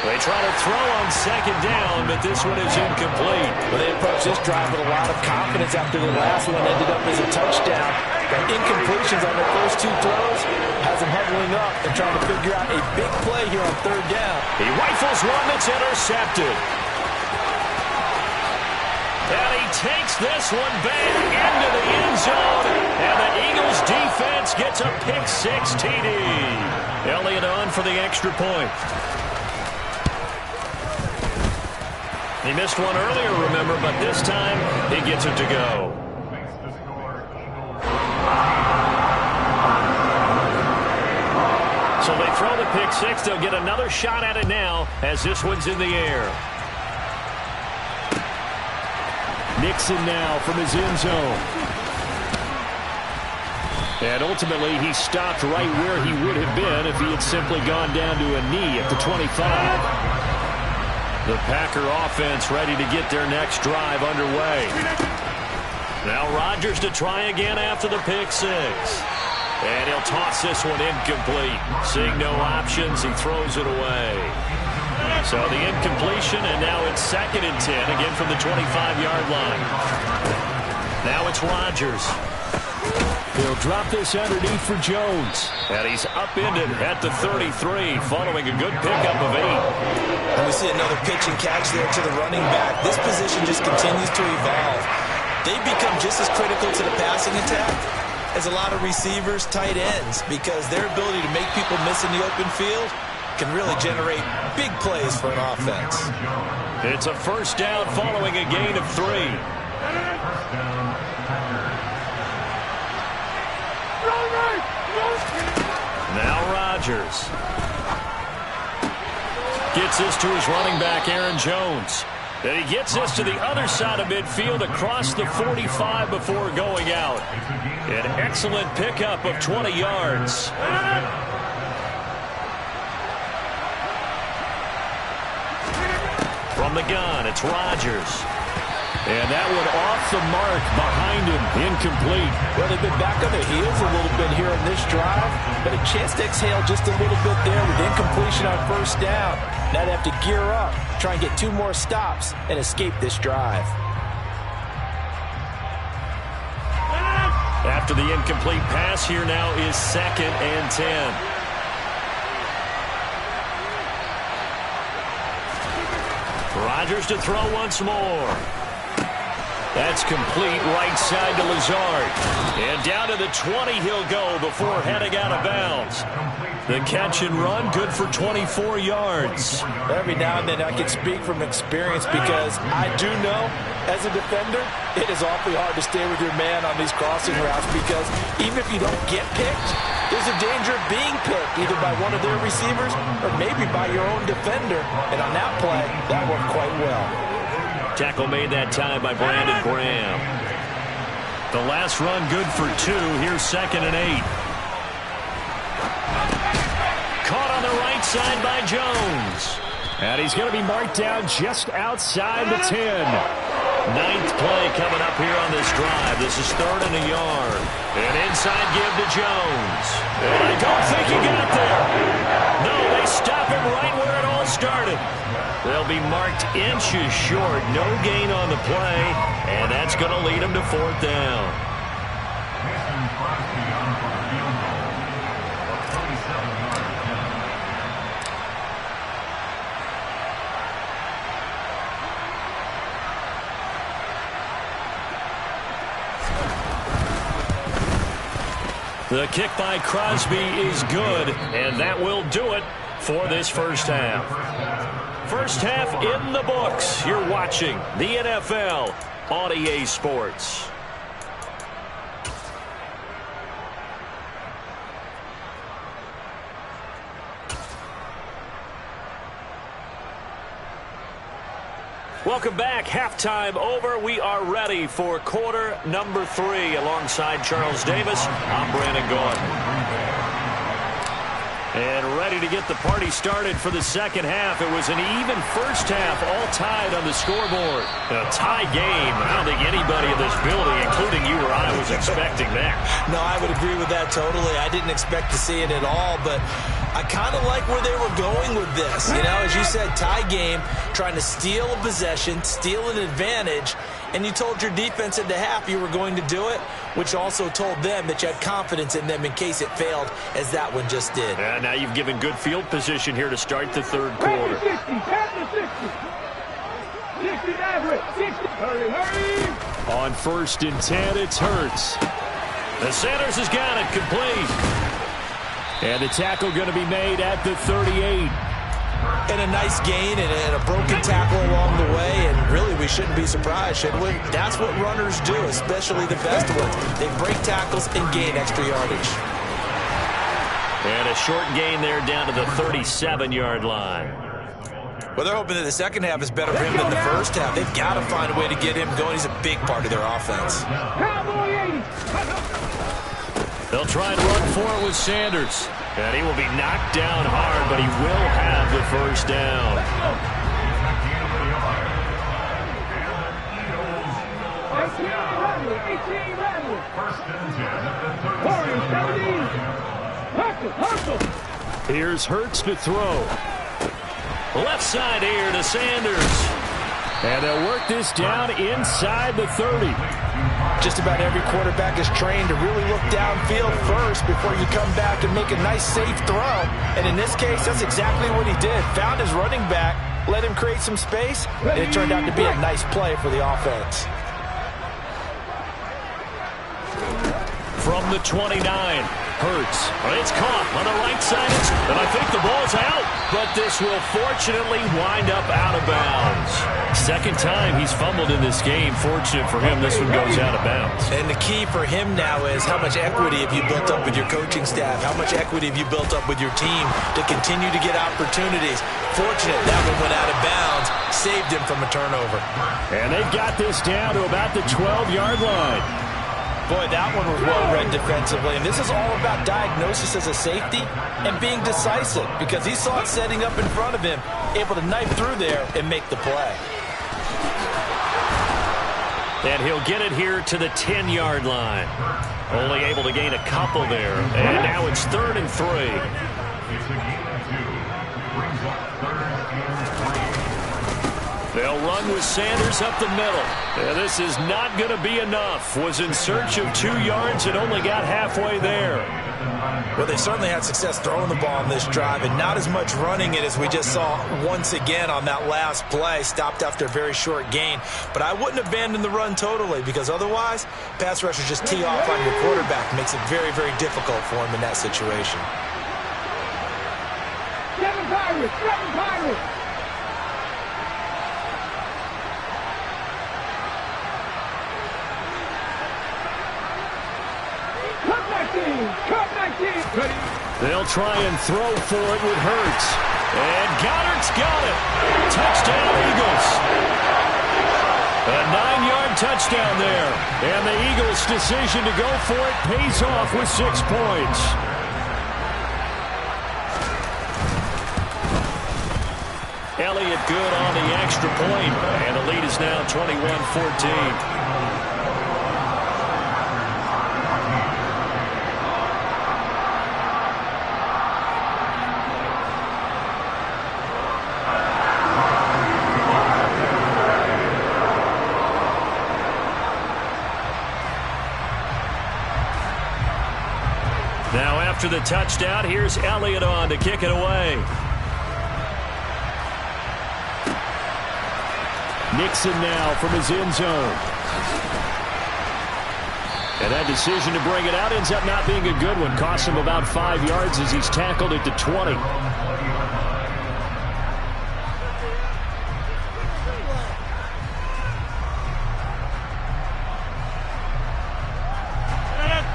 [SPEAKER 1] They try to throw on 2nd down, but this one is incomplete.
[SPEAKER 12] Well, they approached this drive with a lot of confidence after the last one ended up as a touchdown. But incompletions on their first 2 throws has them huddling up and trying to figure out a big play here on 3rd down.
[SPEAKER 1] He rifles one that's intercepted. And he takes this one back into the end zone. And the Eagles defense gets a pick-6 TD. Elliott on for the extra point. He missed one earlier, remember, but this time he gets it to go. So they throw the pick-6. They'll get another shot at it now as this one's in the air.
[SPEAKER 2] Nixon now from his end zone. And ultimately, he stopped right where he would have been if he had simply gone down to a knee at the 25.
[SPEAKER 1] The Packer offense ready to get their next drive underway. Now Rodgers to try again after the pick-6. And he'll toss this one incomplete. Seeing no options, he throws it away. So the incompletion, and now it's 2nd and 10, again from the 25-yard line. Now it's Rodgers.
[SPEAKER 2] He'll drop this underneath for Jones.
[SPEAKER 1] And he's upended at the 33, following a good pickup of 8.
[SPEAKER 3] And we see another pitch and catch there to the running back. This position just continues to evolve. They've become just as critical to the passing attack as a lot of receivers, tight ends, because their ability to make people miss in the open field can really generate big plays for an offense.
[SPEAKER 1] It's a 1st down following a gain of 3. Now Rodgers gets this to his running back, Aaron Jones. And he gets this to the other side of midfield across the 45 before going out. An excellent pickup of 20 yards. From the gun, it's Rodgers.
[SPEAKER 2] And that one off the mark behind him, incomplete.
[SPEAKER 12] Well, they've been back on their heels a little bit here on this drive, but a chance to exhale just a little bit there with incompletion on 1st down. Now they have to gear up, try and get 2 more stops, and escape this drive.
[SPEAKER 1] After the incomplete pass, here now is 2nd and 10. Rodgers to throw once more. That's complete right side to Lazard. And down to the 20 he'll go before heading out of bounds. The catch and run, good for 24 yards.
[SPEAKER 12] Every now and then I can speak from experience because I do know, as a defender, it is awfully hard to stay with your man on these crossing routes because even if you don't get picked, there's a danger of being picked either by one of their receivers or maybe by your own defender. And on that play, that worked quite well.
[SPEAKER 1] Tackle made that time by Brandon Graham. The last run good for 2. Here's 2nd and 8. Caught on the right side by Jones.
[SPEAKER 2] And he's going to be marked down just outside the 10.
[SPEAKER 1] Ninth play coming up here on this drive. This is 3rd and a yard. An inside give to Jones. And I don't think he got there. No, they stop him right where it all started. They'll be marked inches short. No gain on the play, and that's going to lead them to 4th down. The kick by Crosby is good, and that will do it for this first half. First half in the books. You're watching the NFL on EA Sports. Welcome back. Halftime over. We are ready for quarter number 3. Alongside Charles Davis, I'm Brandon Gaudin. And ready to get the party started for the second half. It was an even first half, all tied on the scoreboard. A tie game. I don't think anybody in this building, including you or I, was expecting that.
[SPEAKER 3] No, I would agree with that totally. I didn't expect to see it at all, but I kind of like where they were going with this. You know, as you said, tie game, trying to steal a possession, steal an advantage, and you told your defense at the half you were going to do it, which also told them that you had confidence in them in case it failed, as that one just did.
[SPEAKER 1] And now you've given good field position here to start the third quarter.
[SPEAKER 13] 60, 60 average, 60, hurry.
[SPEAKER 2] On 1st and 10, it's Hurts.
[SPEAKER 1] The Sanders has got it complete.
[SPEAKER 2] And the tackle going to be made at the 38.
[SPEAKER 3] And a nice gain and a broken tackle along the way, and really we shouldn't be surprised, should we? That's what runners do, especially the best ones. They break tackles and gain extra yardage.
[SPEAKER 1] And a short gain there down to the 37-yard line.
[SPEAKER 3] Well, they're hoping that the second half is better for him than the first half. They've got to find a way to get him going. He's a big part of their offense.
[SPEAKER 1] They'll try and run for it with Sanders. And he will be knocked down hard, but he will have the first down.
[SPEAKER 2] Here's Hurts to throw.
[SPEAKER 1] Left side here to Sanders.
[SPEAKER 2] And they'll work this down inside the 30.
[SPEAKER 12] Just about every quarterback is trained to really look downfield first before you come back and make a nice, safe throw. And in this case, that's exactly what he did. Found his running back, let him create some space, and it turned out to be a nice play for the offense.
[SPEAKER 1] From the 29, Hurts. It's caught on the right side, and I think the ball's out, but this will fortunately wind up out of bounds. Second time he's fumbled in this game. Fortunate for him, this one goes out of bounds.
[SPEAKER 3] And the key for him now is how much equity have you built up with your coaching staff? How much equity have you built up with your team to continue to get opportunities? Fortunate that one went out of bounds, saved him from a turnover.
[SPEAKER 2] And they've got this down to about the 12-yard line.
[SPEAKER 12] Boy, that one was well-read defensively, and this is all about diagnosis as a safety and being decisive because he saw it setting up in front of him, able to knife through there and make the play.
[SPEAKER 1] And he'll get it here to the 10-yard line. Only able to gain a couple there, and now it's 3rd and 3. They'll run with Sanders up the middle. And this is not going to be enough. Was in search of 2 yards and only got halfway there.
[SPEAKER 3] Well, they certainly had success throwing the ball on this drive and not as much running it as we just saw once again on that last play. Stopped after a very short gain. But I wouldn't abandon the run totally because otherwise, pass rushers just tee off on your quarterback. Makes it very, very difficult for him in that situation.
[SPEAKER 13] Seven Pirates!
[SPEAKER 2] They'll try and throw for it with Hurts.
[SPEAKER 1] And Goddard's got it. Touchdown, Eagles. A 9-yard touchdown there. And the Eagles' decision to go for it pays off with 6 points. Elliott good on the extra point, and the lead is now 21-14. Now after the touchdown, here's Elliott on to kick it away. Nixon now from his end zone. And that decision to bring it out ends up not being a good one. Costs him about 5 yards as he's tackled at the 20.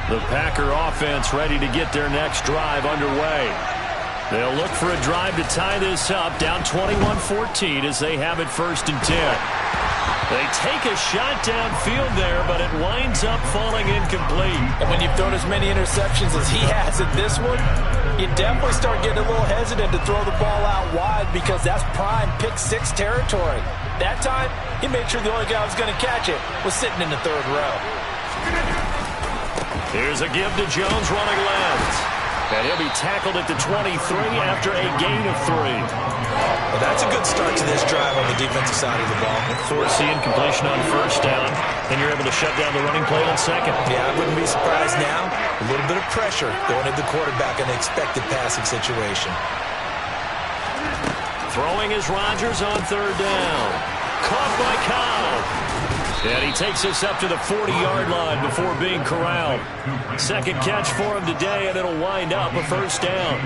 [SPEAKER 1] The Packer offense ready to get their next drive underway. They'll look for a drive to tie this up, down 21-14 as they have it 1st and 10. They take a shot downfield there, but it winds up falling incomplete.
[SPEAKER 12] And when you've thrown as many interceptions as he has in this one, you definitely start getting a little hesitant to throw the ball out wide because that's prime pick-6 territory. That time, he made sure the only guy who was going to catch it was sitting in the 3rd row.
[SPEAKER 1] Here's a give to Jones running left. And he'll be tackled at the 23 after a gain of 3.
[SPEAKER 3] Well, that's a good start to this drive on the defensive side of the ball.
[SPEAKER 1] Force the incompletion on 1st down, and you're able to shut down the running play on 2nd.
[SPEAKER 3] Yeah, I wouldn't be surprised now. A little bit of pressure going at the quarterback in the expected passing situation.
[SPEAKER 1] Throwing is Rodgers on 3rd down. Caught by Cobb. And he takes us up to the 40-yard line before being corralled. 2nd catch for him today, and it'll wind up a 1st down.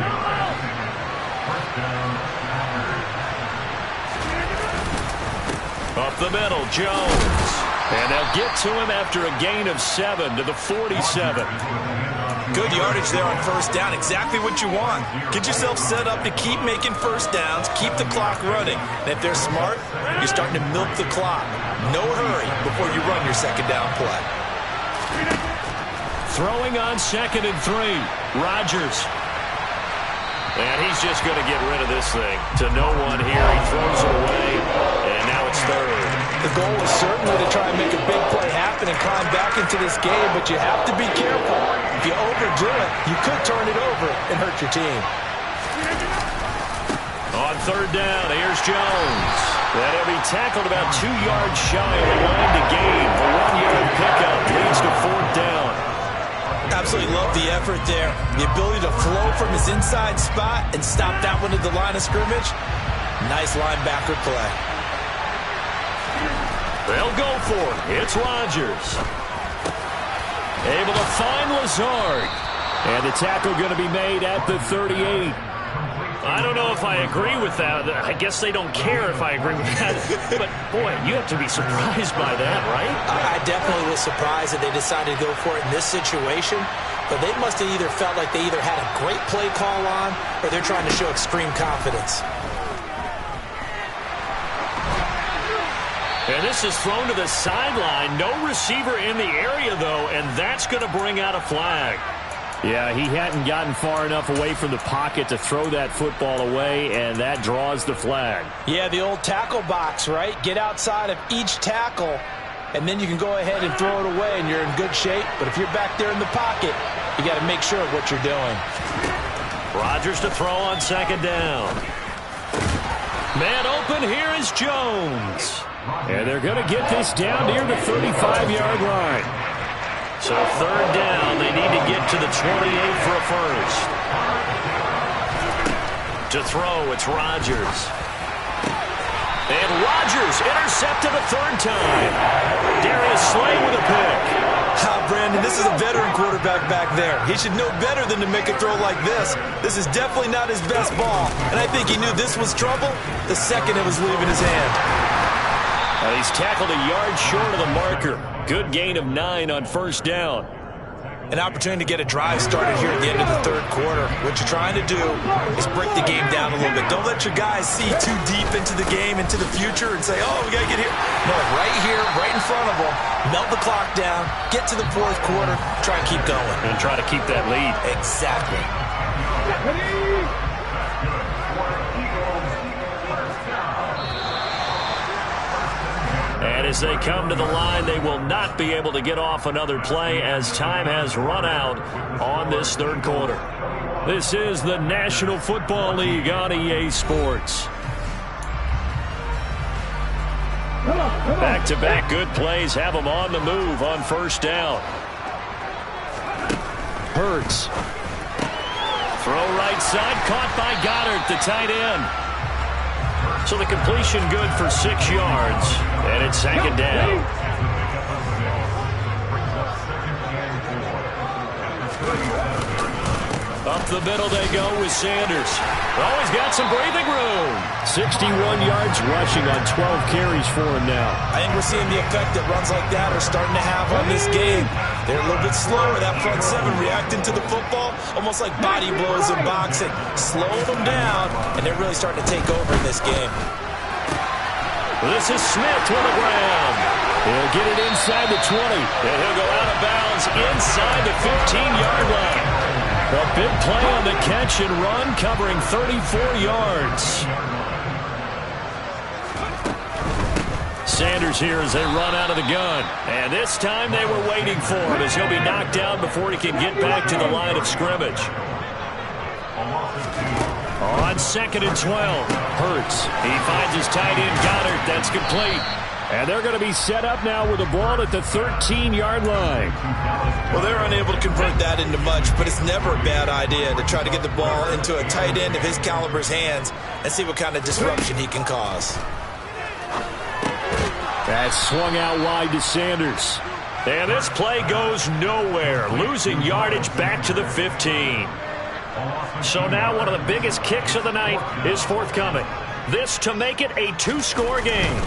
[SPEAKER 1] Up the middle, Jones. And they'll get to him after a gain of 7 to the 47.
[SPEAKER 3] Good yardage there on 1st down. Exactly what you want. Get yourself set up to keep making 1st downs, keep the clock running. And if they're smart, you're starting to milk the clock. No hurry before you run your 2nd down play.
[SPEAKER 1] Throwing on 2nd and 3. Rodgers. And he's just going to get rid of this thing to no one here. He throws it away, and now it's 3rd.
[SPEAKER 12] The goal is certainly to try and make a big play happen and climb back into this game, but you have to be careful. If you overdo it, you could turn it over and hurt your team.
[SPEAKER 1] On 3rd down, here's Jones. And he'll be tackled about 2 yards shy of the line to gain. The 1-yard pickup leads to 4th down.
[SPEAKER 3] Absolutely love the effort there. The ability to flow from his inside spot and stop that one at the line of scrimmage. Nice linebacker play.
[SPEAKER 1] They'll go for it. It's Rodgers. Able to find Lazard. And the tackle going to be made at the 38. I don't know if I agree with that. I guess they don't care if I agree with that. But, boy, you have to be surprised by that, right?
[SPEAKER 3] I definitely was surprised that they decided to go for it in this situation. But they must have either felt like they either had a great play call on or they're trying to show extreme confidence.
[SPEAKER 1] And this is thrown to the sideline. No receiver in the area, though, and that's going to bring out a flag. Yeah, he hadn't gotten far enough away from the pocket to throw that football away, and that draws the flag.
[SPEAKER 12] Yeah, the old tackle box, right? Get outside of each tackle, and then you can go ahead and throw it away, and you're in good shape. But if you're back there in the pocket, you got to make sure of what you're doing.
[SPEAKER 1] Rodgers to throw on 2nd down. Man open, here is Jones. And they're going to get this down near the 35-yard line. So 3rd down, they need to get to the 28 for a 1st. To throw, it's Rodgers. And Rodgers intercepted a 3rd time. Darius Slay with a pick.
[SPEAKER 3] Brandon, this is a veteran quarterback back there. He should know better than to make a throw like this. This is definitely not his best ball. And I think he knew this was trouble the second it was leaving his hand.
[SPEAKER 1] And he's tackled a yard short of the marker. Good gain of 9 on 1st down.
[SPEAKER 3] An opportunity to get a drive started here at the end of the 3rd quarter. What you're trying to do is break the game down a little bit. Don't let your guys see too deep into the game, into the future, and say, oh, we got to get here. No, right here, right in front of them, melt the clock down, get to the 4th quarter, try and keep going.
[SPEAKER 1] And try to keep that lead.
[SPEAKER 3] Exactly.
[SPEAKER 1] As they come to the line, they will not be able to get off another play as time has run out on this third quarter. This is the National Football League on EA Sports. Back-to-back good plays have them on the move on first down. Hurts. Throw right side, caught by Goddard, the tight end. So the completion good for 6 yards, and it's second down. Up the middle they go with Sanders. Oh, he's got some breathing room. 61 yards rushing on 12 carries for him now.
[SPEAKER 3] I think we're seeing the effect that runs like that are starting to have on this game. They're a little bit slower, that front seven reacting to the football, almost like body blows in boxing. Slow them down, and they're really starting to take over in this game.
[SPEAKER 1] This is Smith with the ground. He'll get it inside the 20, and he'll go out of bounds inside the 15-yard line. A big play on the catch and run, covering 34 yards. Sanders here as they run out of the gun. And this time they were waiting for him as he'll be knocked down before he can get back to the line of scrimmage. On 2nd and 12, Hurts. He finds his tight end, Goddard. That's complete. And they're going to be set up now with the ball at the 13-yard line.
[SPEAKER 3] Well, they're unable to convert that into much, but it's never a bad idea to try to get the ball into a tight end of his caliber's hands and see what kind of disruption he can cause.
[SPEAKER 1] That's swung out wide to Sanders. And this play goes nowhere, losing yardage back to the 15. So now one of the biggest kicks of the night is forthcoming. This to make it a 2-score game.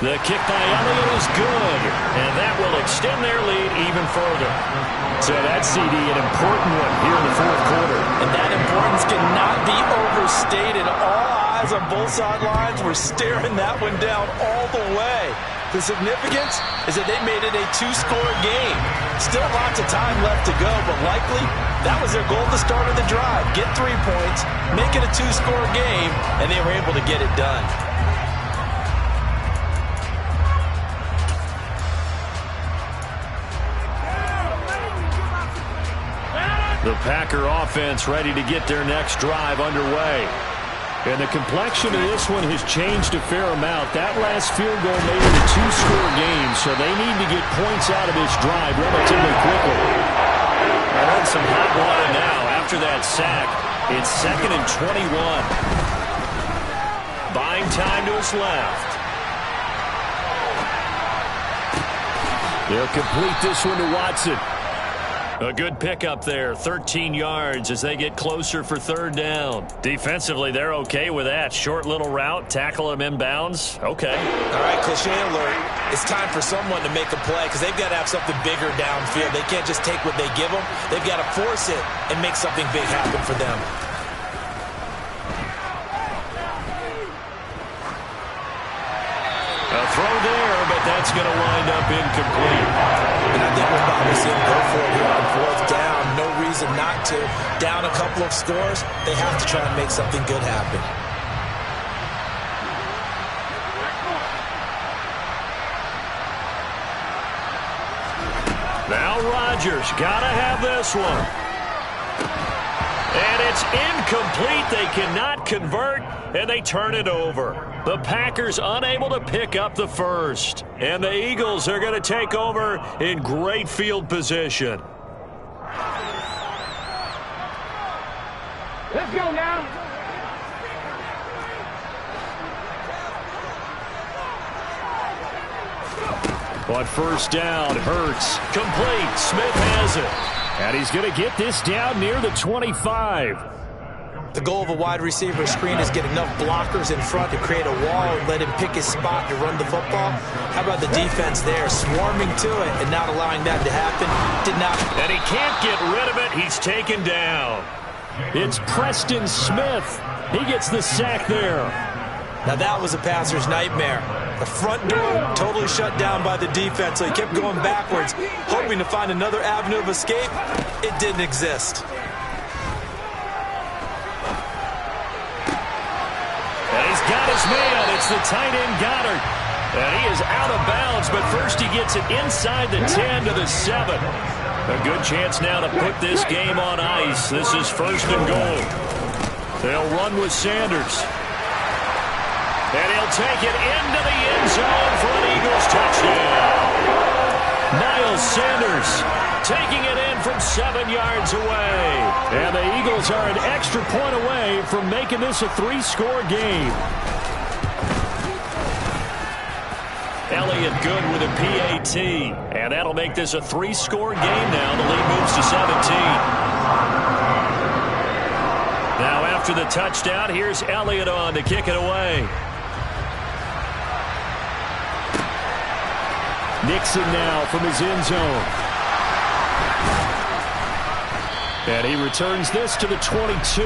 [SPEAKER 1] The kick by Elliott is good, and that will extend their lead even further. So that's, CD, an important one here in the fourth quarter.
[SPEAKER 12] And that importance cannot be overstated. All eyes on both sidelines were staring that one down all the way. The significance is that they made it a 2-score game. Still lots of time left to go, but likely that was their goal at the start of the drive. Get 3 points, make it a 2-score game, and they were able to get it done.
[SPEAKER 1] The Packer offense ready to get their next drive underway. And the complexion of this one has changed a fair amount. That last field goal made it a 2-score game, so they need to get points out of this drive relatively quickly. And some hot water now after that sack. It's 2nd and 21. Buying time to his left. They'll complete this one to Watson. A good pickup there, 13 yards as they get closer for 3rd down. Defensively, they're okay with that. Short little route, tackle him inbounds. Okay.
[SPEAKER 3] All right, cliche alert. It's time for someone to make a play because they've got to have something bigger downfield. They can't just take what they give them. They've got to force it and make something big happen for them.
[SPEAKER 1] A throw there, but that's going to wind up incomplete.
[SPEAKER 3] And I think we'll probably see him go for it here on 4th down. No reason not to. Down a couple of scores, they have to try and make something good happen.
[SPEAKER 1] Now Rodgers got to have this one. And it's incomplete. They cannot convert, and they turn it over. The Packers unable to pick up the first. And the Eagles are going to take over in great field position.
[SPEAKER 13] Let's go now.
[SPEAKER 1] On first down, Hurts. Complete. Smith has it. And he's going to get this down near the 25.
[SPEAKER 3] The goal of a wide receiver screen is get enough blockers in front to create a wall and let him pick his spot to run the football. How about the defense there, swarming to it and not allowing that to happen? Did not.
[SPEAKER 1] And he can't get rid of it. He's taken down. It's Preston Smith. He gets the sack there.
[SPEAKER 3] Now that was a passer's nightmare. The front door totally shut down by the defense, so he kept going backwards, hoping to find another avenue of escape. It didn't exist.
[SPEAKER 1] And he's got his man. It's the tight end, Goddard. And he is out of bounds, but first he gets it inside the 10 to the 7. A good chance now to put this game on ice. This is 1st and goal. They'll run with Sanders. And he'll take it into the end zone for an Eagles touchdown. Miles Sanders taking it in from 7 yards away. And the Eagles are an extra point away from making this a 3-score game. Elliott good with a PAT. And that'll make this a 3-score game now. The lead moves to 17. Now after the touchdown, here's Elliott on to kick it away. Nixon now from his end zone. And he returns this to the 22.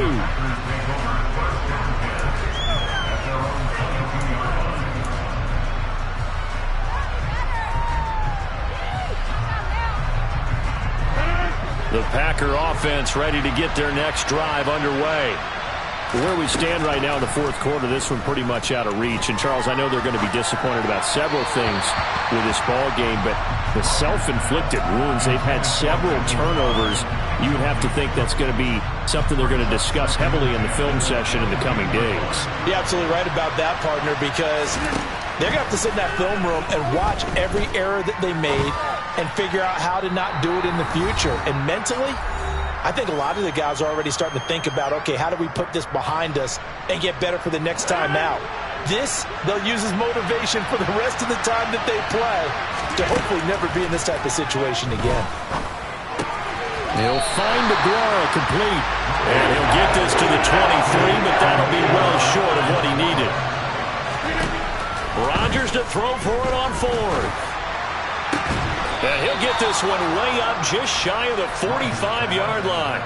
[SPEAKER 1] The Packer offense ready to get their next drive underway. Where we stand right now in the 4th quarter, this one pretty much out of reach. And, Charles, I know they're going to be disappointed about several things with this ball game, but the self-inflicted wounds, they've had several turnovers. You would have to think that's going to be something they're going to discuss heavily in the film session in the coming days.
[SPEAKER 12] You're absolutely right about that, partner, because they're going to have to sit in that film room and watch every error that they made and figure out how to not do it in the future. And mentally, I think a lot of the guys are already starting to think about, okay, how do we put this behind us and get better for the next time out? This, they'll use as motivation for the rest of the time that they play to hopefully never be in this type of situation again.
[SPEAKER 1] He'll find DeGuara complete. And he'll get this to the 23, but that'll be well short of what he needed. Rodgers to throw for it on 4th. And he'll get this one way up just shy of the 45-yard line.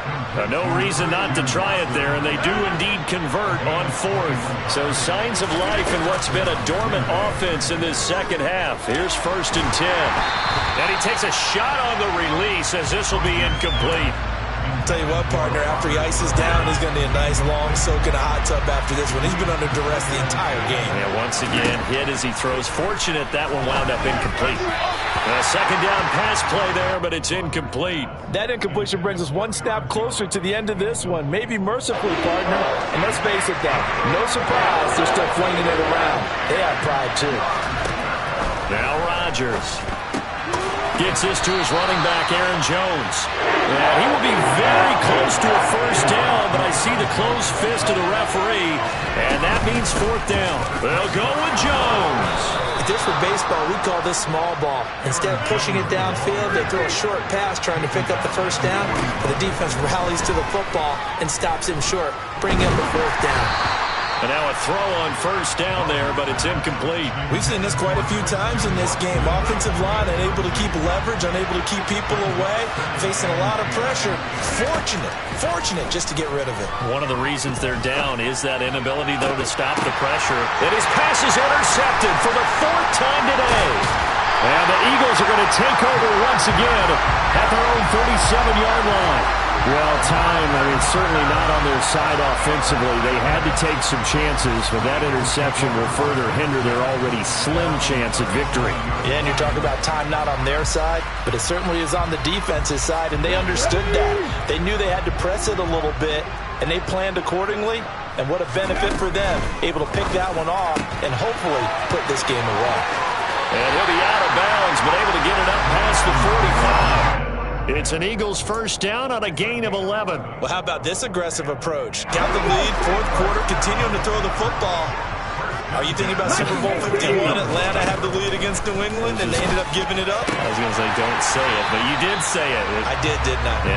[SPEAKER 1] No reason not to try it there, and they do indeed convert on 4th. So signs of life in what's been a dormant offense in this second half. Here's 1st and 10. And he takes a shot on the release as this will be incomplete.
[SPEAKER 3] Tell you what, partner, after he ices down, he's going to need a nice long soak in a hot tub after this one. He's been under duress the entire game.
[SPEAKER 1] And once again, hit as he throws. Fortunate that one wound up incomplete. A second down pass play there, but it's incomplete.
[SPEAKER 12] That incompletion brings us one step closer to the end of this one. Maybe mercifully, partner. And let's face it, though, no surprise they're still flinging it around. They have pride, too.
[SPEAKER 1] Now Rodgers gets this to his running back, Aaron Jones. And he will be very close to a 1st down, but I see the closed fist of the referee, and that means 4th down. They'll go with Jones.
[SPEAKER 3] If this were baseball, we call this small ball. Instead of pushing it downfield, they throw a short pass trying to pick up the 1st down, but the defense rallies to the football and stops him short, bringing up a 4th down.
[SPEAKER 1] And now a throw on 1st down there, but it's incomplete.
[SPEAKER 3] We've seen this quite a few times in this game. Offensive line unable to keep leverage, unable to keep people away, facing a lot of pressure. Fortunate just to get rid of it.
[SPEAKER 1] One of the reasons they're down is that inability, though, to stop the pressure. And his pass is intercepted for the 4th time today. And the Eagles are going to take over once again at their own 37-yard line. Well, time, certainly not on their side offensively. They had to take some chances, but that interception will further hinder their already slim chance at victory.
[SPEAKER 12] Yeah, and you're talking about time not on their side, but it certainly is on the defense's side, and they understood that. They knew they had to press it a little bit, and they planned accordingly, and what a benefit for them, able to pick that one off and hopefully put this game away.
[SPEAKER 1] And he'll be out of bounds, but able to get it up past the 45. It's an Eagles 1st down on a gain of 11.
[SPEAKER 3] Well, how about this aggressive approach? Got the lead, 4th quarter, continuing to throw the football. Are you thinking about Super Bowl 51? Atlanta had the lead against New England, and they ended up giving it up?
[SPEAKER 1] I was going to say, don't say it, but you did say it.
[SPEAKER 3] I did, didn't I? Yeah.